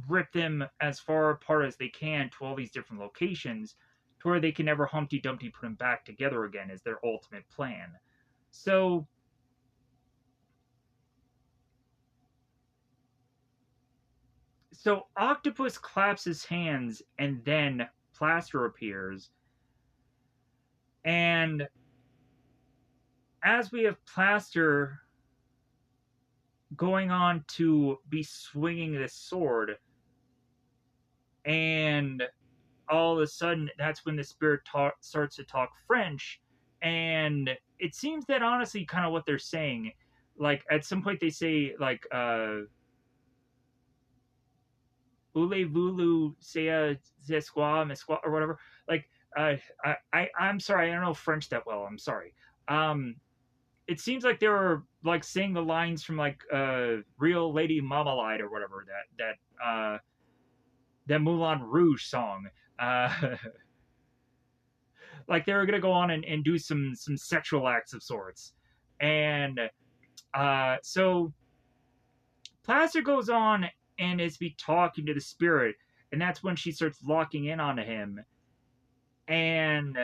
rip them as far apart as they can to all these different locations to where they can never Humpty Dumpty put them back together again is their ultimate plan. So so Octopus claps his hands and then Plaster appears, and as we have Plaster going on to be swinging this sword, and all of a sudden that's when the spirit starts to talk French, and it seems that honestly kind of what they're saying, like at some point they say like voulez-vous c'est quoi mesquoi or whatever, like I'm sorry, I don't know French that well, I'm sorry. um it seems like they were like saying the lines from like Real Lady Marmalade or whatever, that Moulin Rouge song. Uh, like they were gonna go on and do some sexual acts of sorts, and so Plaster goes on and is be talking to the spirit, and that's when she starts locking in onto him, and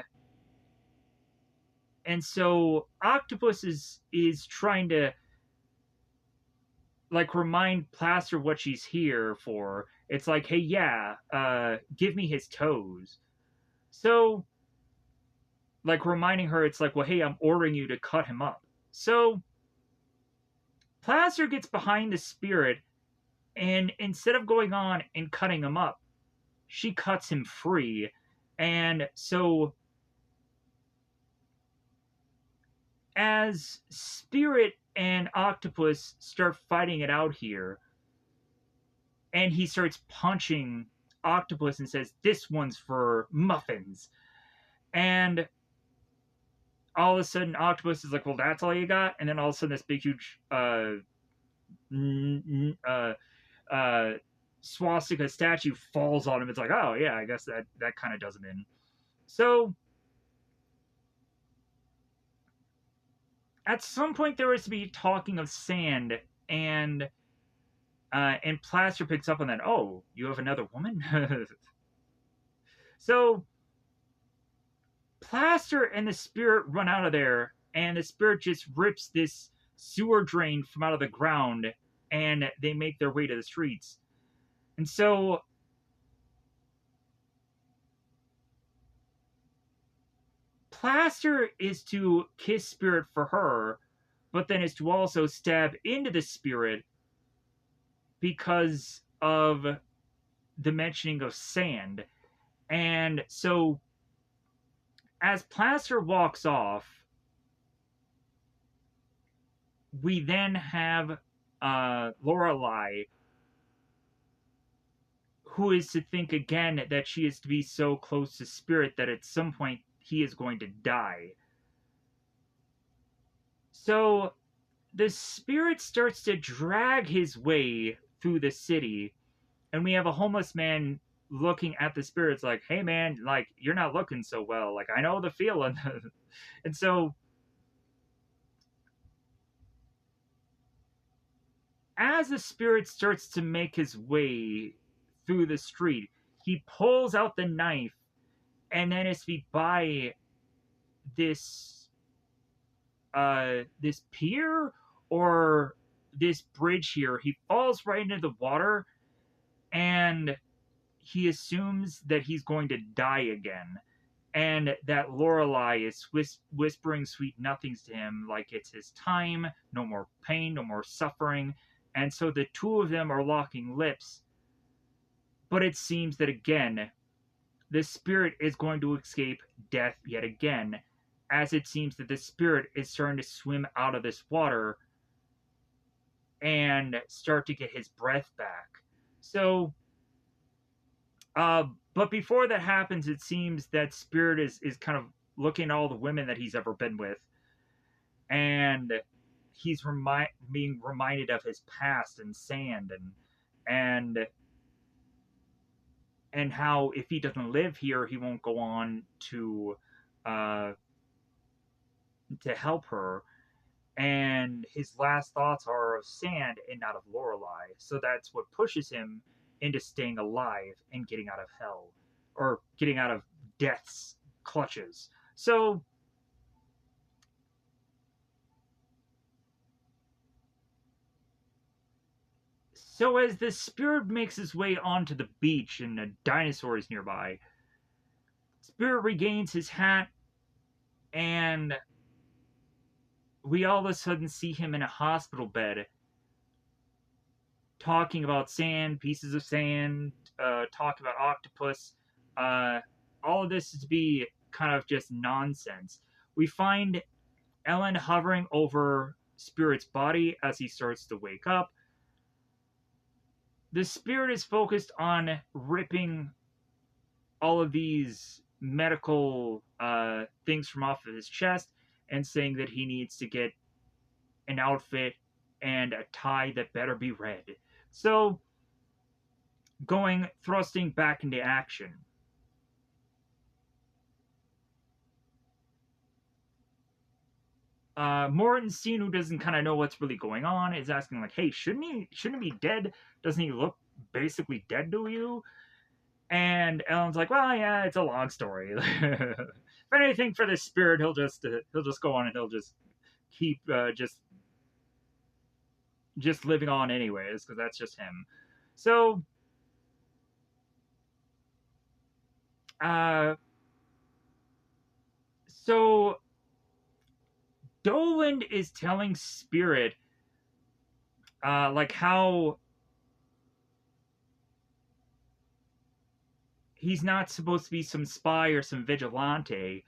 so Octopus is trying to like remind Plaster what she's here for. It's like, hey, yeah, give me his toes. So, like reminding her, it's like, well, hey, I'm ordering you to cut him up. So, Plaster gets behind the spirit, and instead of going on and cutting him up, she cuts him free. And so, as Spirit and Octopus start fighting it out here, and he starts punching Octopus and says, "This one's for muffins." And all of a sudden, Octopus is like, "Well, that's all you got?" And then all of a sudden, this big, huge uh, uh, swastika statue falls on him. It's like, oh yeah, I guess that kind of does him in. So at some point, there was to be talking of sand, and Plaster picks up on that. Oh, you have another woman. So Plaster and the spirit run out of there, and the spirit just rips this sewer drain from out of the ground, and they make their way to the streets. And so Plaster is to kiss Spirit for her, but then is to also stab into the Spirit because of the mentioning of sand. And so as Plaster walks off, we then have Lorelei, who is to think again that she is to be so close to Spirit that at some point he is going to die. So the spirit starts to drag his way through the city, and we have a homeless man looking at the spirits like, hey man, like, you're not looking so well, like, I know the feeling. And so as the spirit starts to make his way through the street, he pulls out the knife, and then as we by this this pier or this bridge here, he falls right into the water, and he assumes that he's going to die again, and that Lorelei is whispering sweet nothings to him, like it's his time, no more pain, no more suffering. And so the two of them are locking lips, but it seems that again, the spirit is going to escape death yet again, as it seems that the spirit is starting to swim out of this water and start to get his breath back. So, uh, but before that happens, it seems that Spirit is kind of looking at all the women that he's ever been with, and he's being reminded of his past and sand and and how if he doesn't live here, he won't go on uh, to help her. And his last thoughts are of sand and not of Lorelei. So that's what pushes him into staying alive and getting out of hell, or getting out of death's clutches. So as the spirit makes his way onto the beach and a dinosaur is nearby, Spirit regains his hat, and we all of a sudden see him in a hospital bed talking about sand, pieces of sand, talking about octopus. Uh, all of this is to be kind of just nonsense. We find Ellen hovering over Spirit's body as he starts to wake up. The Spirit is focused on ripping all of these medical things from off of his chest and saying that he needs to get an outfit and a tie that better be red. So, thrusting back into action. Morton Steen, who doesn't kind of know what's really going on, is asking like, "Hey, shouldn't he be dead? Doesn't he look basically dead to you?" And Ellen's like, "Well, yeah, it's a long story. If anything for the spirit, he'll just go on and he'll just keep just living on anyways, because that's just him." So, uh, so Doland is telling Spirit, like how he's not supposed to be some spy or some vigilante,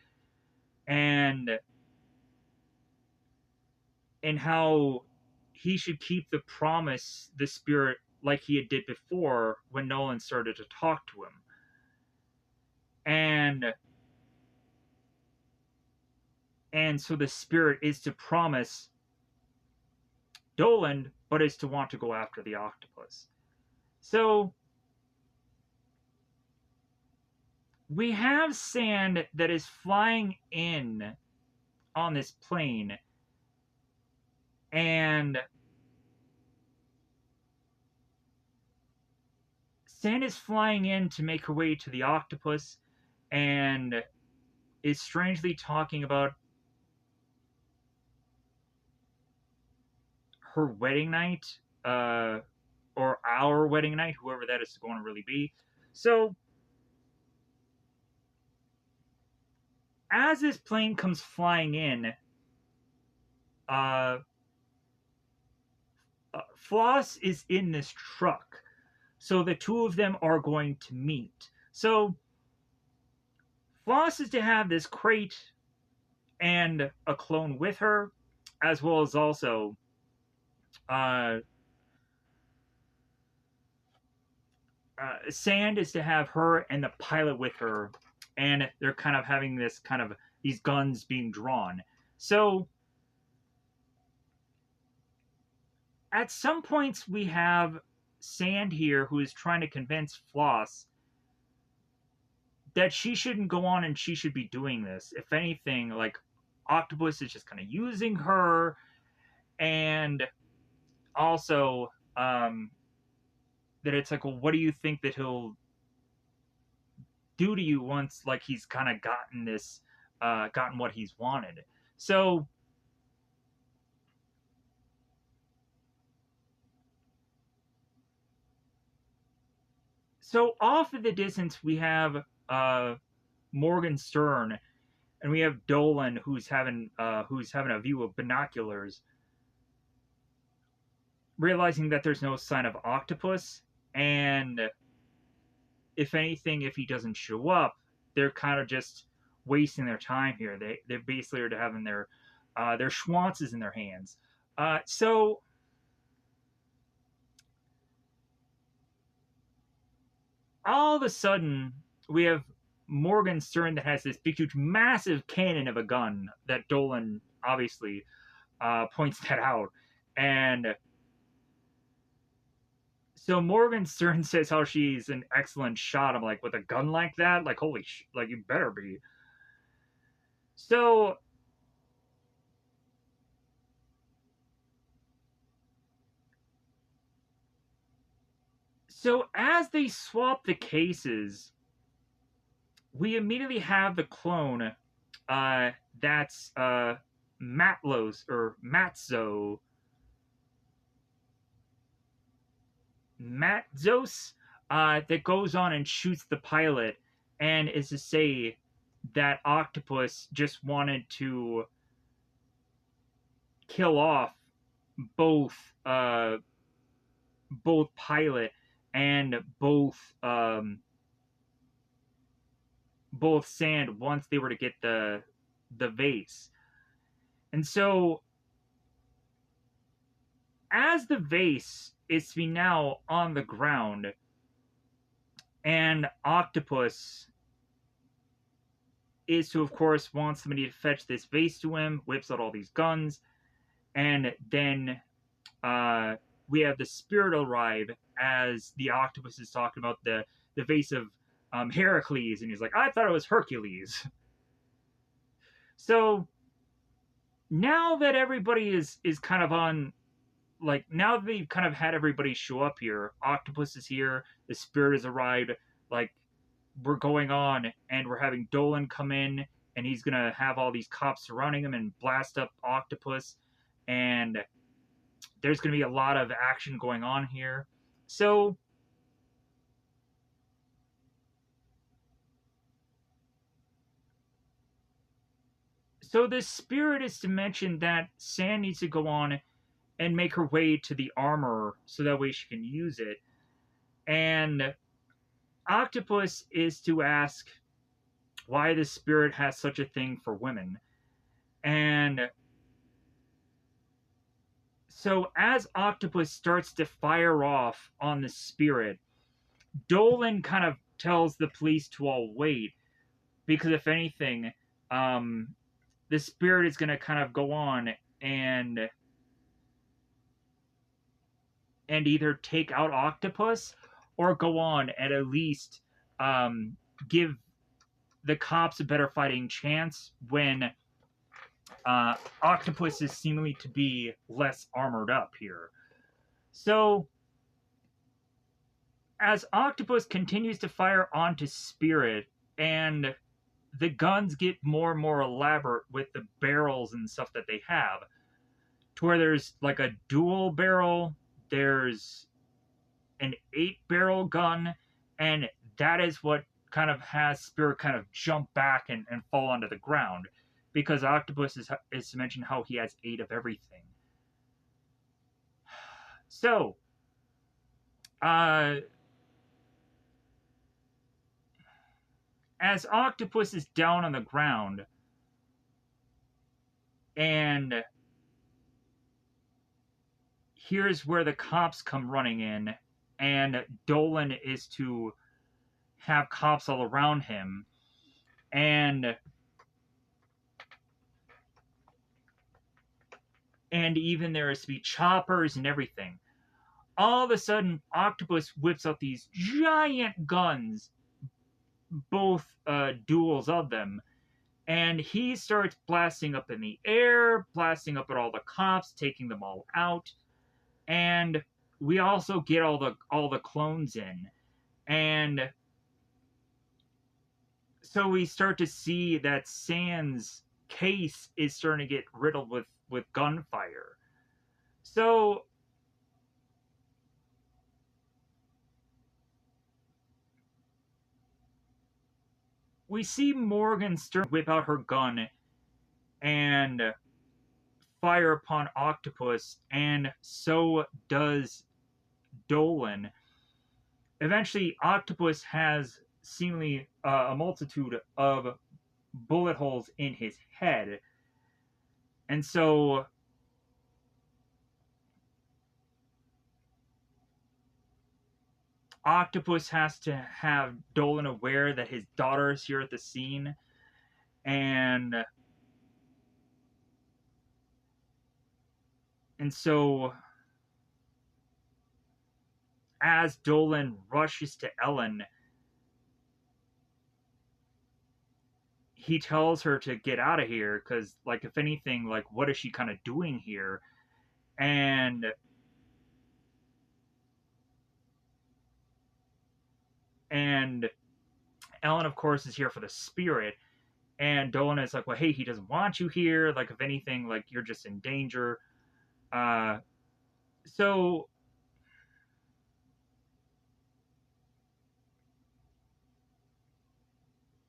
and how he should keep the promise, the Spirit, like he had did before when Nolan started to talk to him. And so the Spirit is to promise Doland, but is to want to go after the octopus. So we have sand that is flying in on this plane, and sand is flying in to make her way to the octopus, and is strangely talking about her wedding night, or our wedding night, whoever that is going to really be. So, as this plane comes flying in, uh, Floss is in this truck. So the two of them are going to meet. So Floss is to have this crate and a clone with her, as well as also uh, Sand is to have her and the pilot with her, and they're kind of having this kind of these guns being drawn. So at some points we have Sand here who is trying to convince Floss that she shouldn't go on and she should be doing this. If anything, like Octopus is just kind of using her, and also that it's like, well, what do you think that he'll do to you once like he's kind of gotten this, gotten what he's wanted? So off in the distance we have Morgan Stern, and we have Dolan who's having a view of binoculars, realizing that there's no sign of Octopus, and if anything, if he doesn't show up, they're kind of just wasting their time here. They basically are having their schwanzes in their hands. So all of a sudden, we have Morgan Stern that has this big, huge, massive cannon of a gun that Dolan obviously points that out, and so Morgan Stern says how she's an excellent shot. I'm like, with a gun like that, like holy, like you better be. So as they swap the cases, we immediately have the clone. That's Matlos or Matzos, that goes on and shoots the pilot, and is to say that Octopus just wanted to kill off both both pilot and both Sand once they were to get the vase. And so as the vase is to be now on the ground, and Octopus is to, of course, want somebody to fetch this vase to him, whips out all these guns, and then we have the spirit arrive as the Octopus is talking about the vase of Heracles, and he's like, I thought it was Hercules. So now that everybody is kind of on, like, now that they've kind of had everybody show up here, Octopus is here, the spirit has arrived, like, we're going on, and we're having Dolan come in, and he's gonna have all these cops surrounding him and blast up Octopus, and there's gonna be a lot of action going on here. So this spirit is to mention that Sand needs to go on and make her way to the armor so that way she can use it. And Octopus is to ask why the spirit has such a thing for women. And so as Octopus starts to fire off on the spirit, Dolan kind of tells the police to all wait, because if anything, the spirit is going to kind of go on and either take out Octopus or go on and at least give the cops a better fighting chance when Octopus is seemingly to be less armored up here. So as Octopus continues to fire onto Spirit, and the guns get more and more elaborate with the barrels and stuff that they have, to where there's like a dual barrel, there's an 8-barrel gun, and that is what kind of has Spirit kind of jump back and fall onto the ground, because Octopus is to mention how he has 8 of everything. So, as Octopus is down on the ground, and here's where the cops come running in, and Dolan is to have cops all around him, and and even there is to be choppers and everything. All of a sudden, Octopus whips out these giant guns, both duels of them, and he starts blasting up in the air, blasting up at all the cops, taking them all out. And we also get all the clones in, and so we start to see that Sand's case is starting to get riddled with gunfire. So we see Morgan Stern whip out her gun and fire upon Octopus, and so does Dolan. Eventually, Octopus has seemingly a multitude of bullet holes in his head, and so Octopus has to have Dolan aware that his daughter is here at the scene, and so as Dolan rushes to Ellen, he tells her to get out of here because, like, if anything, like, what is she kind of doing here? And and Ellen, of course, is here for the spirit, and Dolan is like, well, hey, he doesn't want you here. Like, if anything, like, you're just in danger. Uh, so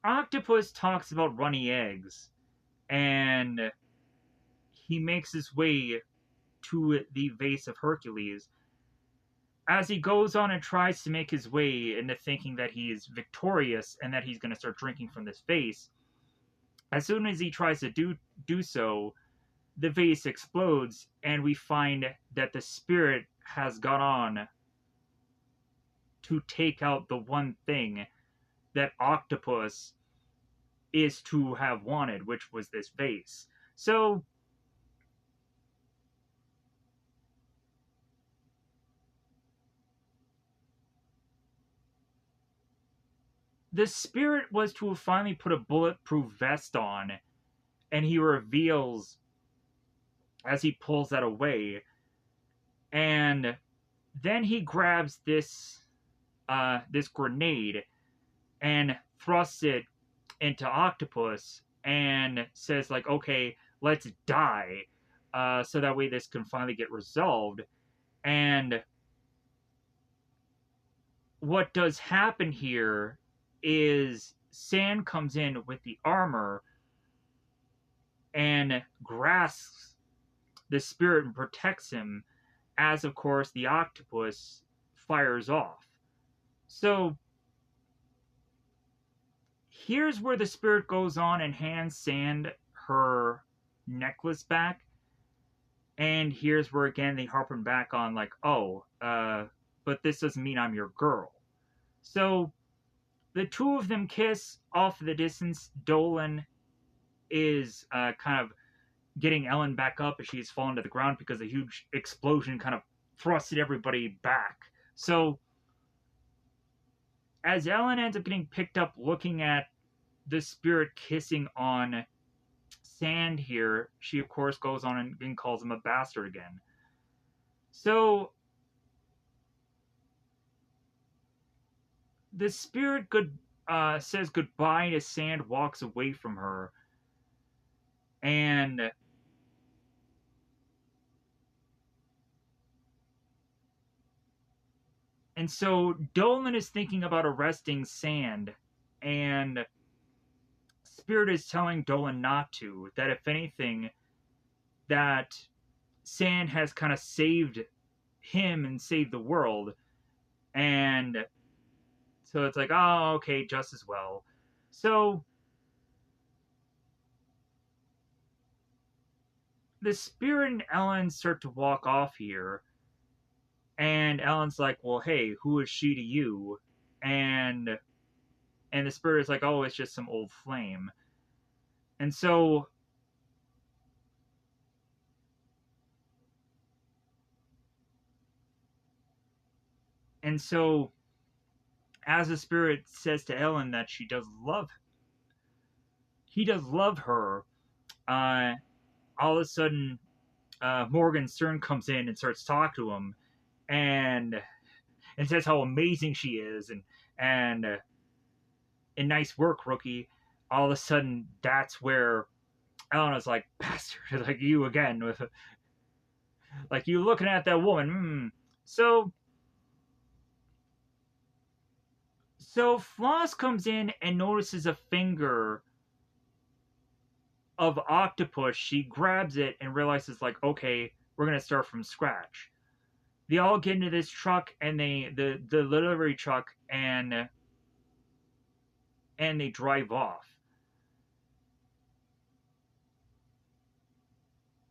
Octopus talks about runny eggs, and he makes his way to the vase of Hercules. As he goes on and tries to make his way into thinking that he is victorious and that he's going to start drinking from this vase, as soon as he tries to do so, the vase explodes, and we find that the spirit has gone on to take out the one thing that Octopus is to have wanted, which was this vase. So the spirit was to have finally put a bulletproof vest on, and he reveals as he pulls that away, and then he grabs this grenade and thrusts it into Octopus and says, like, okay, let's die, so that way this can finally get resolved. And what does happen here is Sand comes in with the armor and grasps the spirit and protects him, as of course the octopus fires off. So here's where the spirit goes on and hands Sand her necklace back. And here's where again they harpen back on, like, oh, but this doesn't mean I'm your girl. So the two of them kiss off in the distance. Dolan is kind of getting Ellen back up as she's fallen to the ground because a huge explosion kind of thrusted everybody back. So as Ellen ends up getting picked up looking at the spirit kissing on Sand here, she of course goes on and calls him a bastard again. So the spirit says goodbye as Sand walks away from her, and so Dolan is thinking about arresting Sand, and Spirit is telling Dolan not to. That if anything, that Sand has kind of saved him and saved the world, and so it's like, oh, okay, just as well. So the Spirit and Ellen start to walk off here, and Ellen's like, well, hey, who is she to you? And the Spirit is like, oh, it's just some old flame. And so And so, as the spirit says to Ellen that he does love her, uh, all of a sudden, Morgan Stern comes in and starts talking to him, and says how amazing she is, and nice work, rookie. All of a sudden, that's where Elena's like, bastard, like you again, with like you looking at that woman. So Floss comes in and notices a finger of octopus. She grabs it and realizes, like, okay, we're gonna start from scratch. They all get into this truck, and the delivery truck, and they drive off.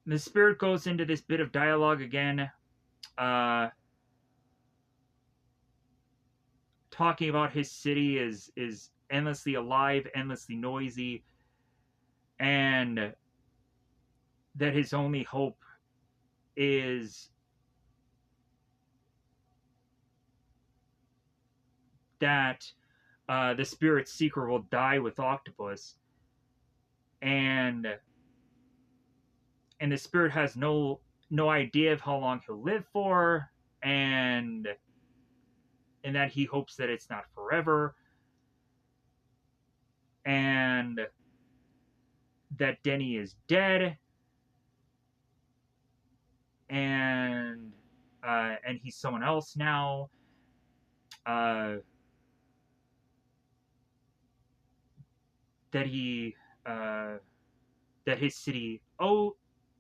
The spirit goes into this bit of dialogue again, uh, talking about his city is endlessly alive, endlessly noisy, and that his only hope is that the spirit seeker will die with Octopus, and the spirit has no idea of how long he'll live for, and that he hopes that it's not forever, and that Denny is dead, and he's someone else now. Uh, that he uh, that his city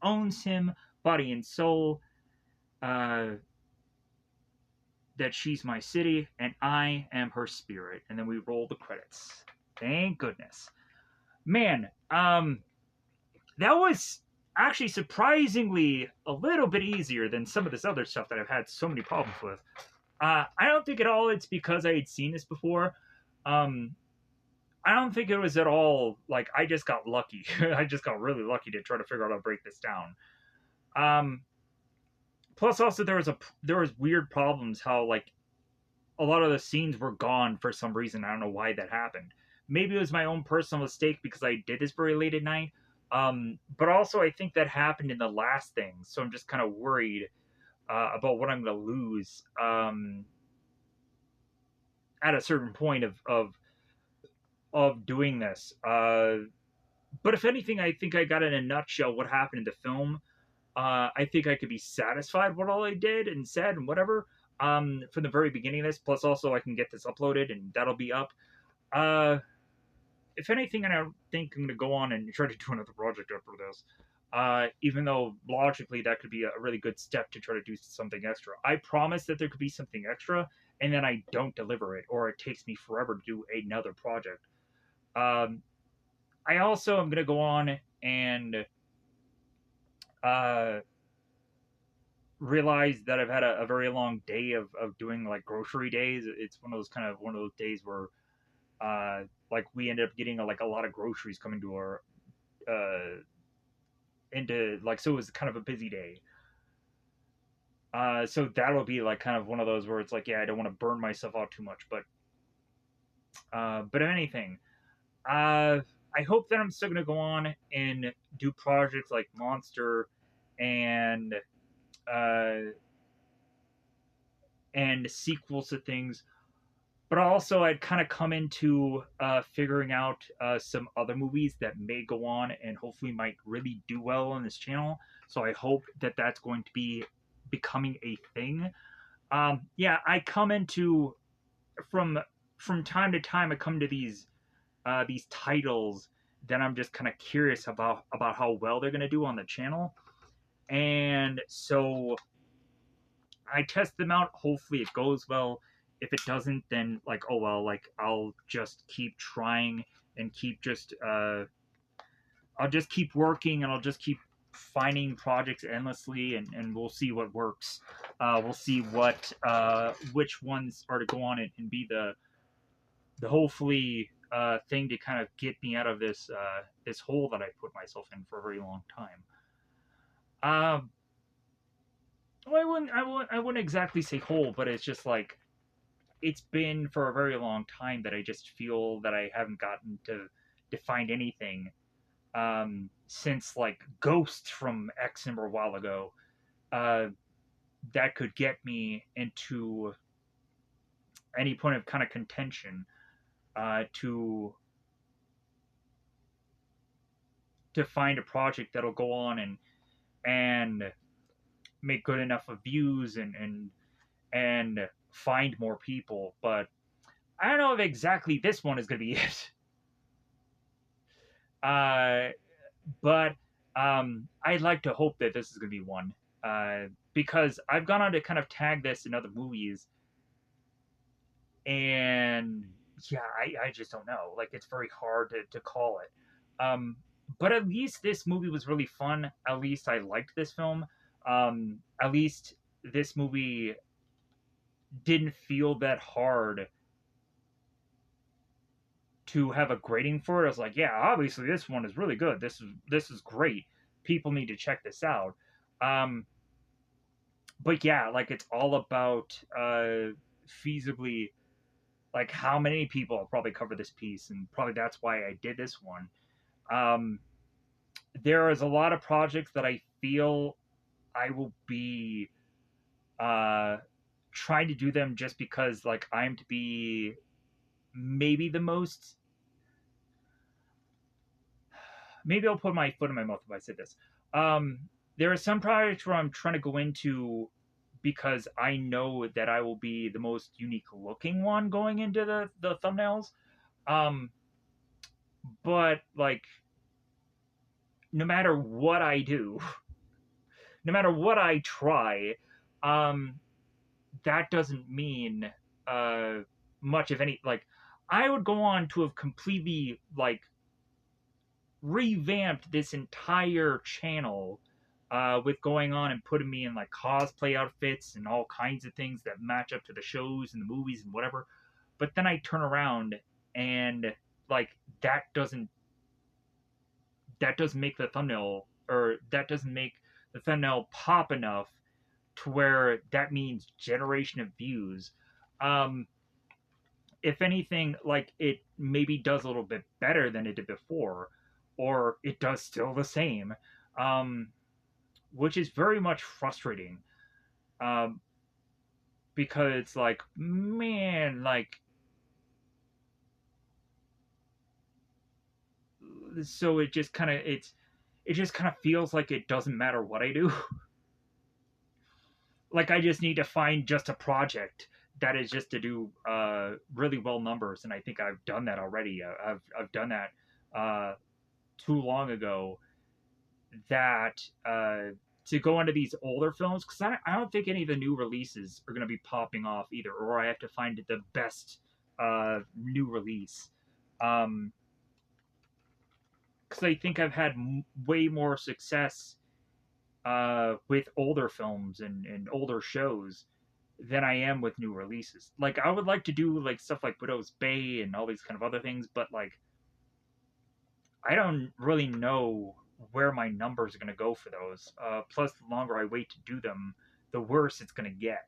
owns him, body and soul. Uh, that she's my city and I am her spirit, and then we roll the credits. Thank goodness, man. That was actually surprisingly a little bit easier than some of this other stuff that I've had so many problems with. I don't think at all it's because I had seen this before. Um, I don't think it was at all like I just got lucky. I just got really lucky to try to figure out how to break this down. Um, Plus, also there was weird problems how like a lot of the scenes were gone for some reason. I don't know why that happened. Maybe it was my own personal mistake because I did this very late at night. But also, I think that happened in the last thing, so I'm just kind of worried about what I'm going to lose at a certain point of doing this. But if anything, I think I got in a nutshell what happened in the film. I think I could be satisfied with all I did and said and whatever from the very beginning of this. Plus, also I can get this uploaded and that'll be up. Uh, if anything, I don't think I'm gonna go on and try to do another project after this. Even though logically that could be a really good step to try to do something extra. I promise that there could be something extra, and then I don't deliver it, or it takes me forever to do another project. Um, I also am gonna go on and uh, realized that I've had a very long day of doing like grocery days. It's one of those days where like we ended up getting like a lot of groceries coming to our into like so it was kind of a busy day. So that'll be like kind of one of those where it's like, yeah, I don't want to burn myself out too much, but if anything, uh I hope that I'm still gonna go on and do projects like Monster and uh sequels to things, but also I'd kind of come into figuring out some other movies that may go on and hopefully might really do well on this channel. So I hope that that's going to be becoming a thing. Yeah, I come into from time to time. I come to these titles that I'm just kind of curious about how well they're going to do on the channel, and so I test them out. Hopefully, it goes well. If it doesn't, then like, oh well, like I'll just keep trying and keep just I'll just keep working and I'll just keep finding projects endlessly, and we'll see what works. We'll see what which ones are to go on and be the hopefully thing to kind of get me out of this hole that I put myself in for a very long time. Well, I wouldn't exactly say hole, but it's just like it's been for a very long time that I just feel that I haven't gotten to find anything since like Ghost from X number a while ago uh, that could get me into any point of kind of contention to find a project that'll go on and make good enough of views and find more people. But I don't know if exactly this one is going to be it. Uh, but I'd like to hope that this is going to be one because I've gone on to kind of tag this in other movies, and yeah, I just don't know. Like, it's very hard to call it. But at least this movie was really fun. At least I liked this film. At least this movie didn't feel that hard to have a grading for it. I was like, yeah, obviously this one is really good. This is great. People need to check this out. Um, but yeah, like it's all about feasibly like how many people will probably cover this piece, and probably that's why I did this one. Um, there is a lot of projects that I feel I will be uh, trying to do them just because like I'm to be maybe the most maybe I'll put my foot in my mouth if I say this. Um, there are some projects where I'm trying to go into because I know that I will be the most unique looking one going into the thumbnails. Um, but like no matter what I do, no matter what I try, um, that doesn't mean uh, much of any. Like I would go on to have completely like revamped this entire channel with going on and putting me in like cosplay outfits and all kinds of things that match up to the shows and the movies and whatever. But then I turn around and like that doesn't that doesn't make the thumbnail or that doesn't make the thumbnail pop enough to where that means generation of views. Um, if anything, like it maybe does a little bit better than it did before, or it does still the same, um, which is very much frustrating. Um, because it's like, man, like, so it just kind of feels like it doesn't matter what I do. Like I just need to find just a project that is just to do really well numbers, and I think I've done that already. I've done that uh, too long ago that to go into these older films because I don't think any of the new releases are going to be popping off either, or I have to find the best new release. Um, because I think I've had way more success with older films and older shows than I am with new releases. Like I would like to do like stuff like Widow's Bay and all these kind of other things, but like I don't really know where my numbers are going to go for those. Plus, the longer I wait to do them, the worse it's going to get.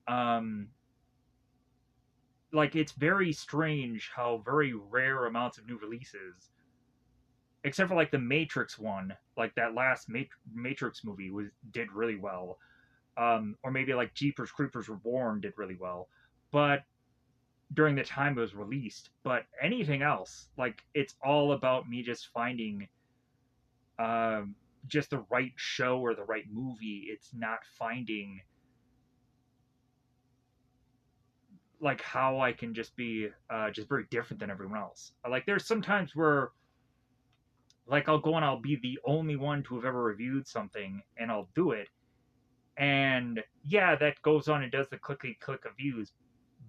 Um, like, it's very strange how very rare amounts of new releases, except for like the Matrix one, like that last Matrix movie did really well. Or maybe like Jeepers Creepers Reborn did really well. But during the time it was released, but anything else, like it's all about me just finding um, just the right show or the right movie. It's not finding like how I can just be just very different than everyone else. Like there's sometimes where like I'll go and I'll be the only one to have ever reviewed something and I'll do it. And yeah, that goes on and does the clicky click of views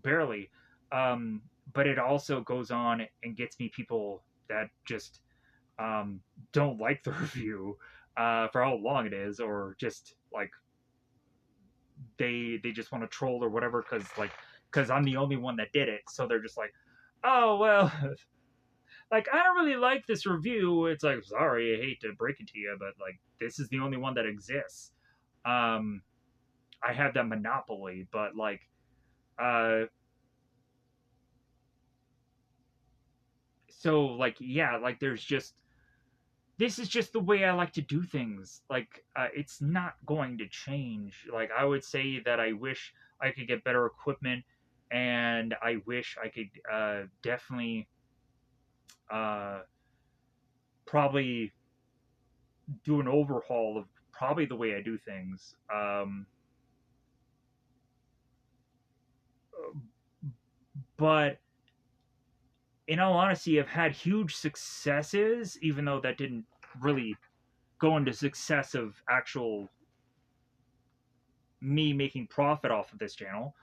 barely. Um, but it also goes on and gets me people that just um, don't like the review for how long it is, or just like they just want to troll or whatever because I'm the only one that did it. So they're just like, oh well, like I don't really like this review. It's like sorry, I hate to break it to you, but like this is the only one that exists. Um, I have that monopoly, but like uh, So like yeah, like there's just this is just the way I like to do things. Like it's not going to change. Like I would say that I wish I could get better equipment, and I wish I could definitely uh, probably do an overhaul of probably the way I do things. But in all honesty, I've had huge successes, even though that didn't really go into success of actual me making profit off of this channel.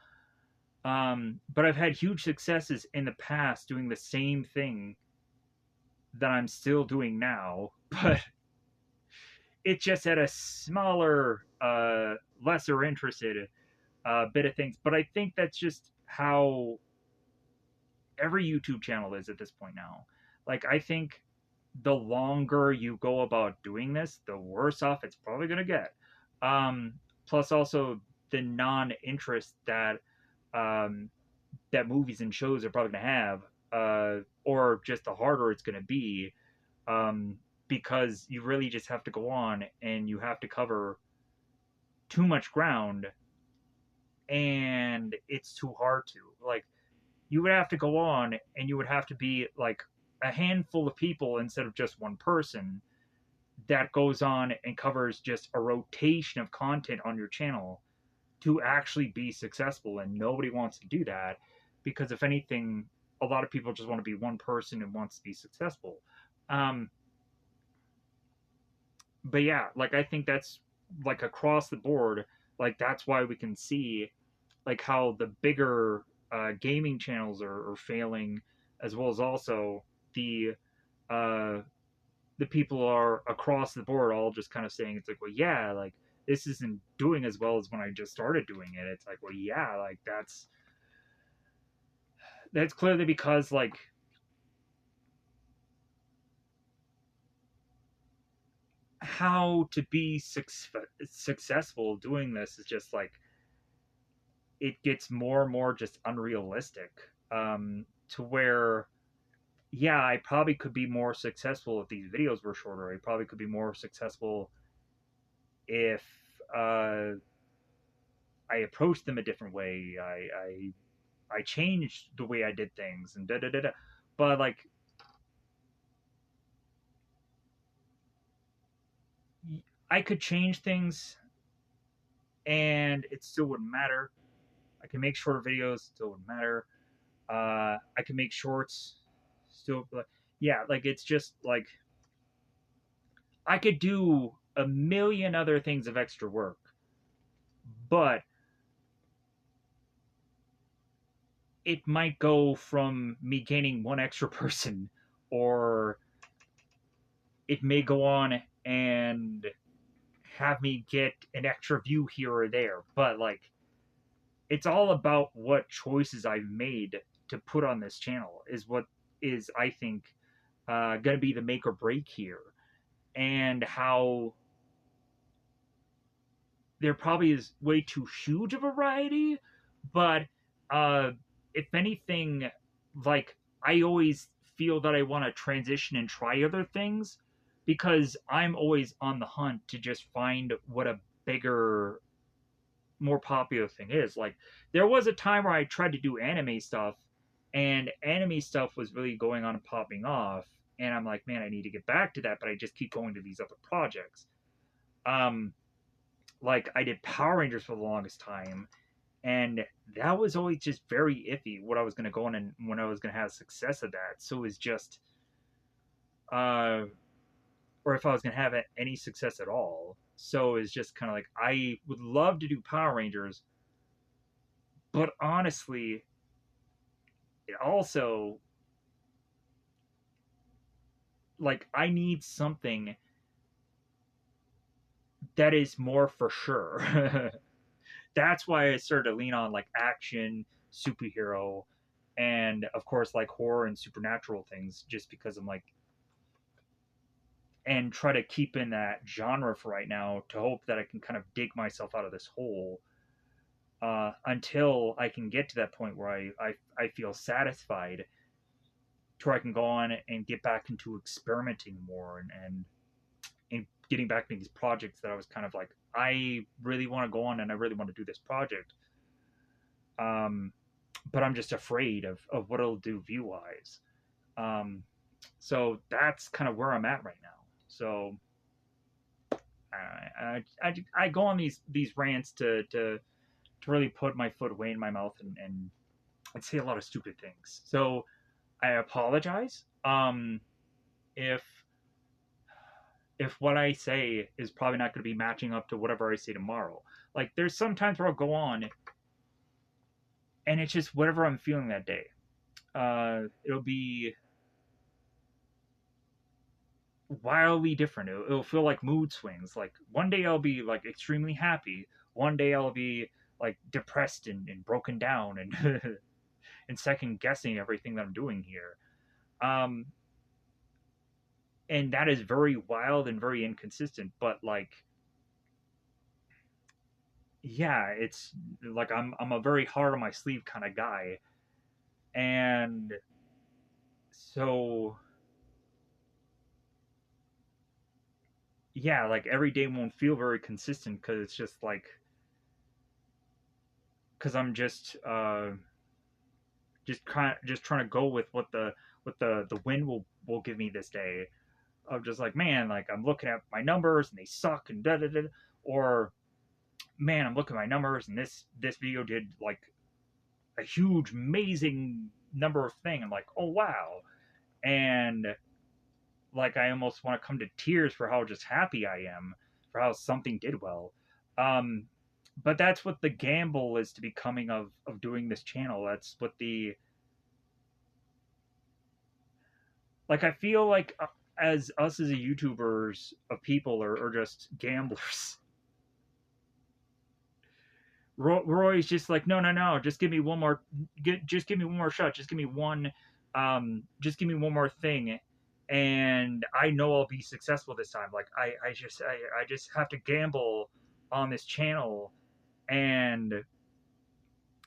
But I've had huge successes in the past doing the same thing that I'm still doing now, but it's just at a smaller, lesser interested bit of things. But I think that's just how every YouTube channel is at this point now. Like, I think the longer you go about doing this, the worse off it's probably going to get. Um, Plus, also the non-interest that um, that movies and shows are probably going to have, or just the harder it's going to be, um, because you really just have to go on and you have to cover too much ground, and it's too hard to. Like, you would have to go on and you would have to be like a handful of people instead of just one person that goes on and covers just a rotation of content on your channel to actually be successful. And nobody wants to do that because, if anything, a lot of people just want to be one person and wants to be successful. Um, but yeah, like I think that's like across the board, like that's why we can see like how the bigger gaming channels are failing, as well as also the uh, the people are across the board all just kind of saying it's like, well, yeah, like this isn't doing as well as when I just started doing it. It's like, well, yeah, like that's clearly because like how to be successful doing this is just like it gets more and more just unrealistic, to where yeah, I probably could be more successful if these videos were shorter. I probably could be more successful if uh, I approached them a different way. I changed the way I did things and da da da da. But like I could change things and it still wouldn't matter. I can make shorter videos, still wouldn't matter. I can make shorts, still like yeah, like it's just like I could do a million other things of extra work, but it might go from me gaining one extra person, or it may go on and have me get an extra view here or there. But like, it's all about what choices I've made to put on this channel is what is, I think, going to be the make or break here, and how there probably is way too huge of a variety, but uh, if anything, like I always feel that I want to transition and try other things because I'm always on the hunt to just find what a bigger, more popular thing is. Like there was a time where I tried to do anime stuff, and anime stuff was really going on and popping off, and I'm like, man, I need to get back to that, but I just keep going to these other projects. Um, like I did Power Rangers for the longest time, and that was always just very iffy what I was going to go on and when I was going to have success of that. So it was just, uh, or if I was going to have any success at all. So it's just kind of like I would love to do Power Rangers, but honestly, it also like I need something that is more for sure. That's why I started to lean on like action, superhero, and of course like horror and supernatural things, just because I'm like, and try to keep in that genre for right now to hope that I can kind of dig myself out of this hole, until I can get to that point where I feel satisfied. to where I can go on and get back into experimenting more and getting back into these projects that I was kind of like, I really want to go on and I really want to do this project. Um, but I'm just afraid of what it'll do view wise. Um, so that's kind of where I'm at right now. So I go on these rants to really put my foot away in my mouth and say a lot of stupid things. So I apologize. If if what I say is probably not going to be matching up to whatever I say tomorrow. Like there's some times where I'll go on and it's just whatever I'm feeling that day. It'll be wildly different. It'll feel like mood swings. Like one day I'll be like extremely happy. One day I'll be like depressed and broken down and and second guessing everything that I'm doing here. Um, and that is very wild and very inconsistent. But like, yeah, it's like I'm a very hard on my sleeve kind of guy, and so yeah, like every day won't feel very consistent because it's just like because I'm just trying to go with what the wind will give me this day. Of just like man, like I'm looking at my numbers and they suck and da da da, or man, I'm looking at my numbers and this video did like a huge, amazing number of thing. I'm like, oh wow, and like I almost want to come to tears for how just happy I am for how something did well. Um, but that's what the gamble is to becoming of doing this channel. That's what the like. I feel like as us as a YouTubers of people are just gamblers. Roy's just like, no, no, no, just give me one more, just give me one more shot, just give me one, just give me one more thing, and I know I'll be successful this time. Like I just have to gamble on this channel, and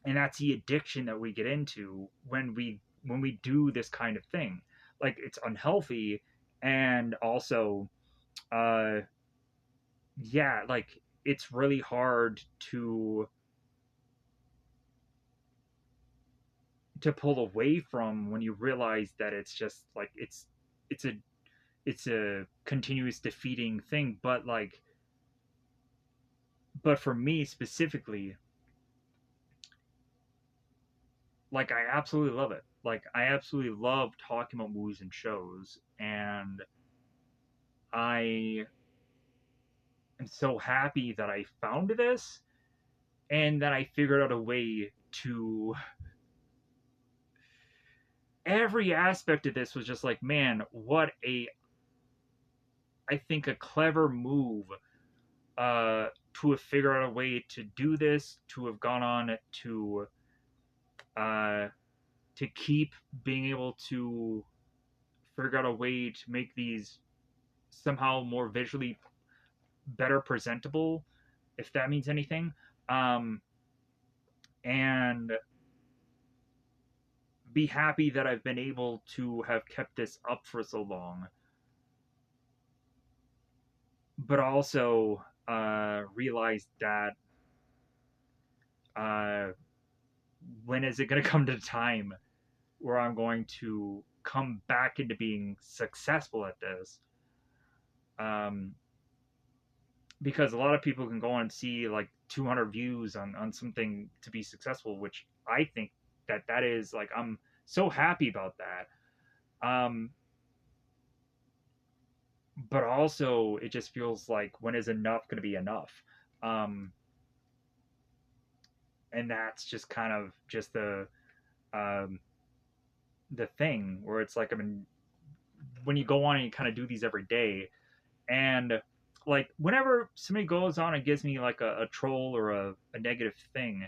and that's the addiction that we get into when we do this kind of thing. Like it's unhealthy, and also, uh, yeah, like it's really hard to pull away from when you realize that it's just like it's a it's a continuous defeating thing. But like but for me specifically, like I absolutely love it. Like I absolutely love talking about movies and shows, and I am so happy that I found this and that I figured out a way to every aspect of this was just like man, what a I think a clever move to have figured out a way to do this, to have gone on uh, to keep being able to figure out a way to make these somehow more visually better presentable, if that means anything. Um, and be happy that I've been able to have kept this up for so long, but also realize that uh, when is it going to come to the time where I'm going to come back into being successful at this. Um, because a lot of people can go on and see like 200 views on something to be successful, which I think that is like I'm so happy about that. Um, but also it just feels like when is enough going to be enough? Um, and that's just kind of just um, the thing where it's like I mean when you go on and you kind of do these every day and like whenever somebody goes on and gives me like a troll or a negative thing,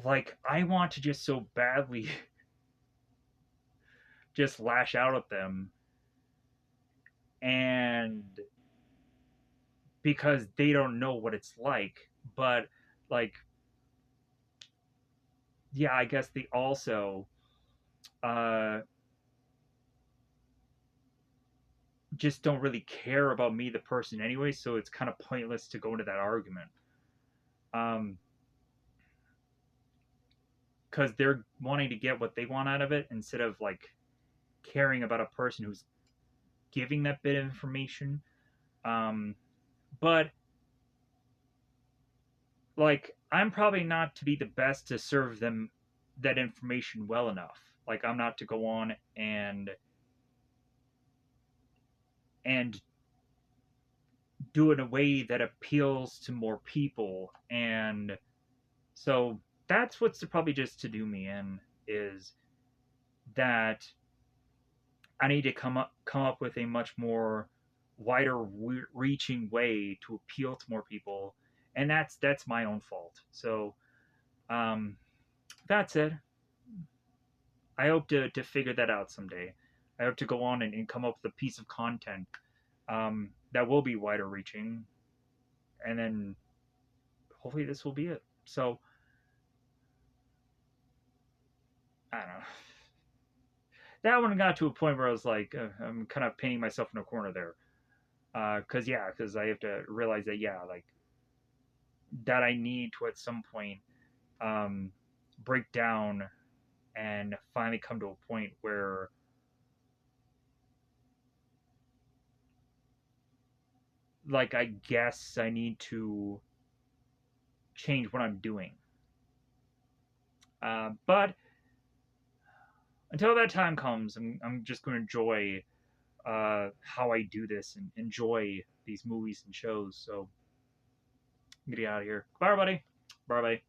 like I want to just so badly just lash out at them, and because they don't know what it's like. But like yeah, I guess they also uh, just don't really care about me, the person, anyway. So it's kind of pointless to go into that argument. Um, because they're wanting to get what they want out of it instead of like caring about a person who's giving that bit of information. Um, but like, I'm probably not to be the best to serve them that information well enough. Like, I'm not to go on and do it in a way that appeals to more people. And so that's what's probably just to do me in, is that I need to come up with a much more wider reaching way to appeal to more people, and that's my own fault. So um, that's it. I hope to figure that out someday. I hope to go on and come up with a piece of content that will be wider reaching, and then hopefully this will be it. So I don't know. That one got to a point where I was like, I'm kind of painting myself in a corner there. Because I have to realize that, yeah, like, that I need to at some point um, break down and finally come to a point where, like, I guess I need to change what I'm doing. But until that time comes, I'm just going to enjoy how I do this and enjoy these movies and shows. So I'm going to get out of here. Bye, everybody. Bye, bye.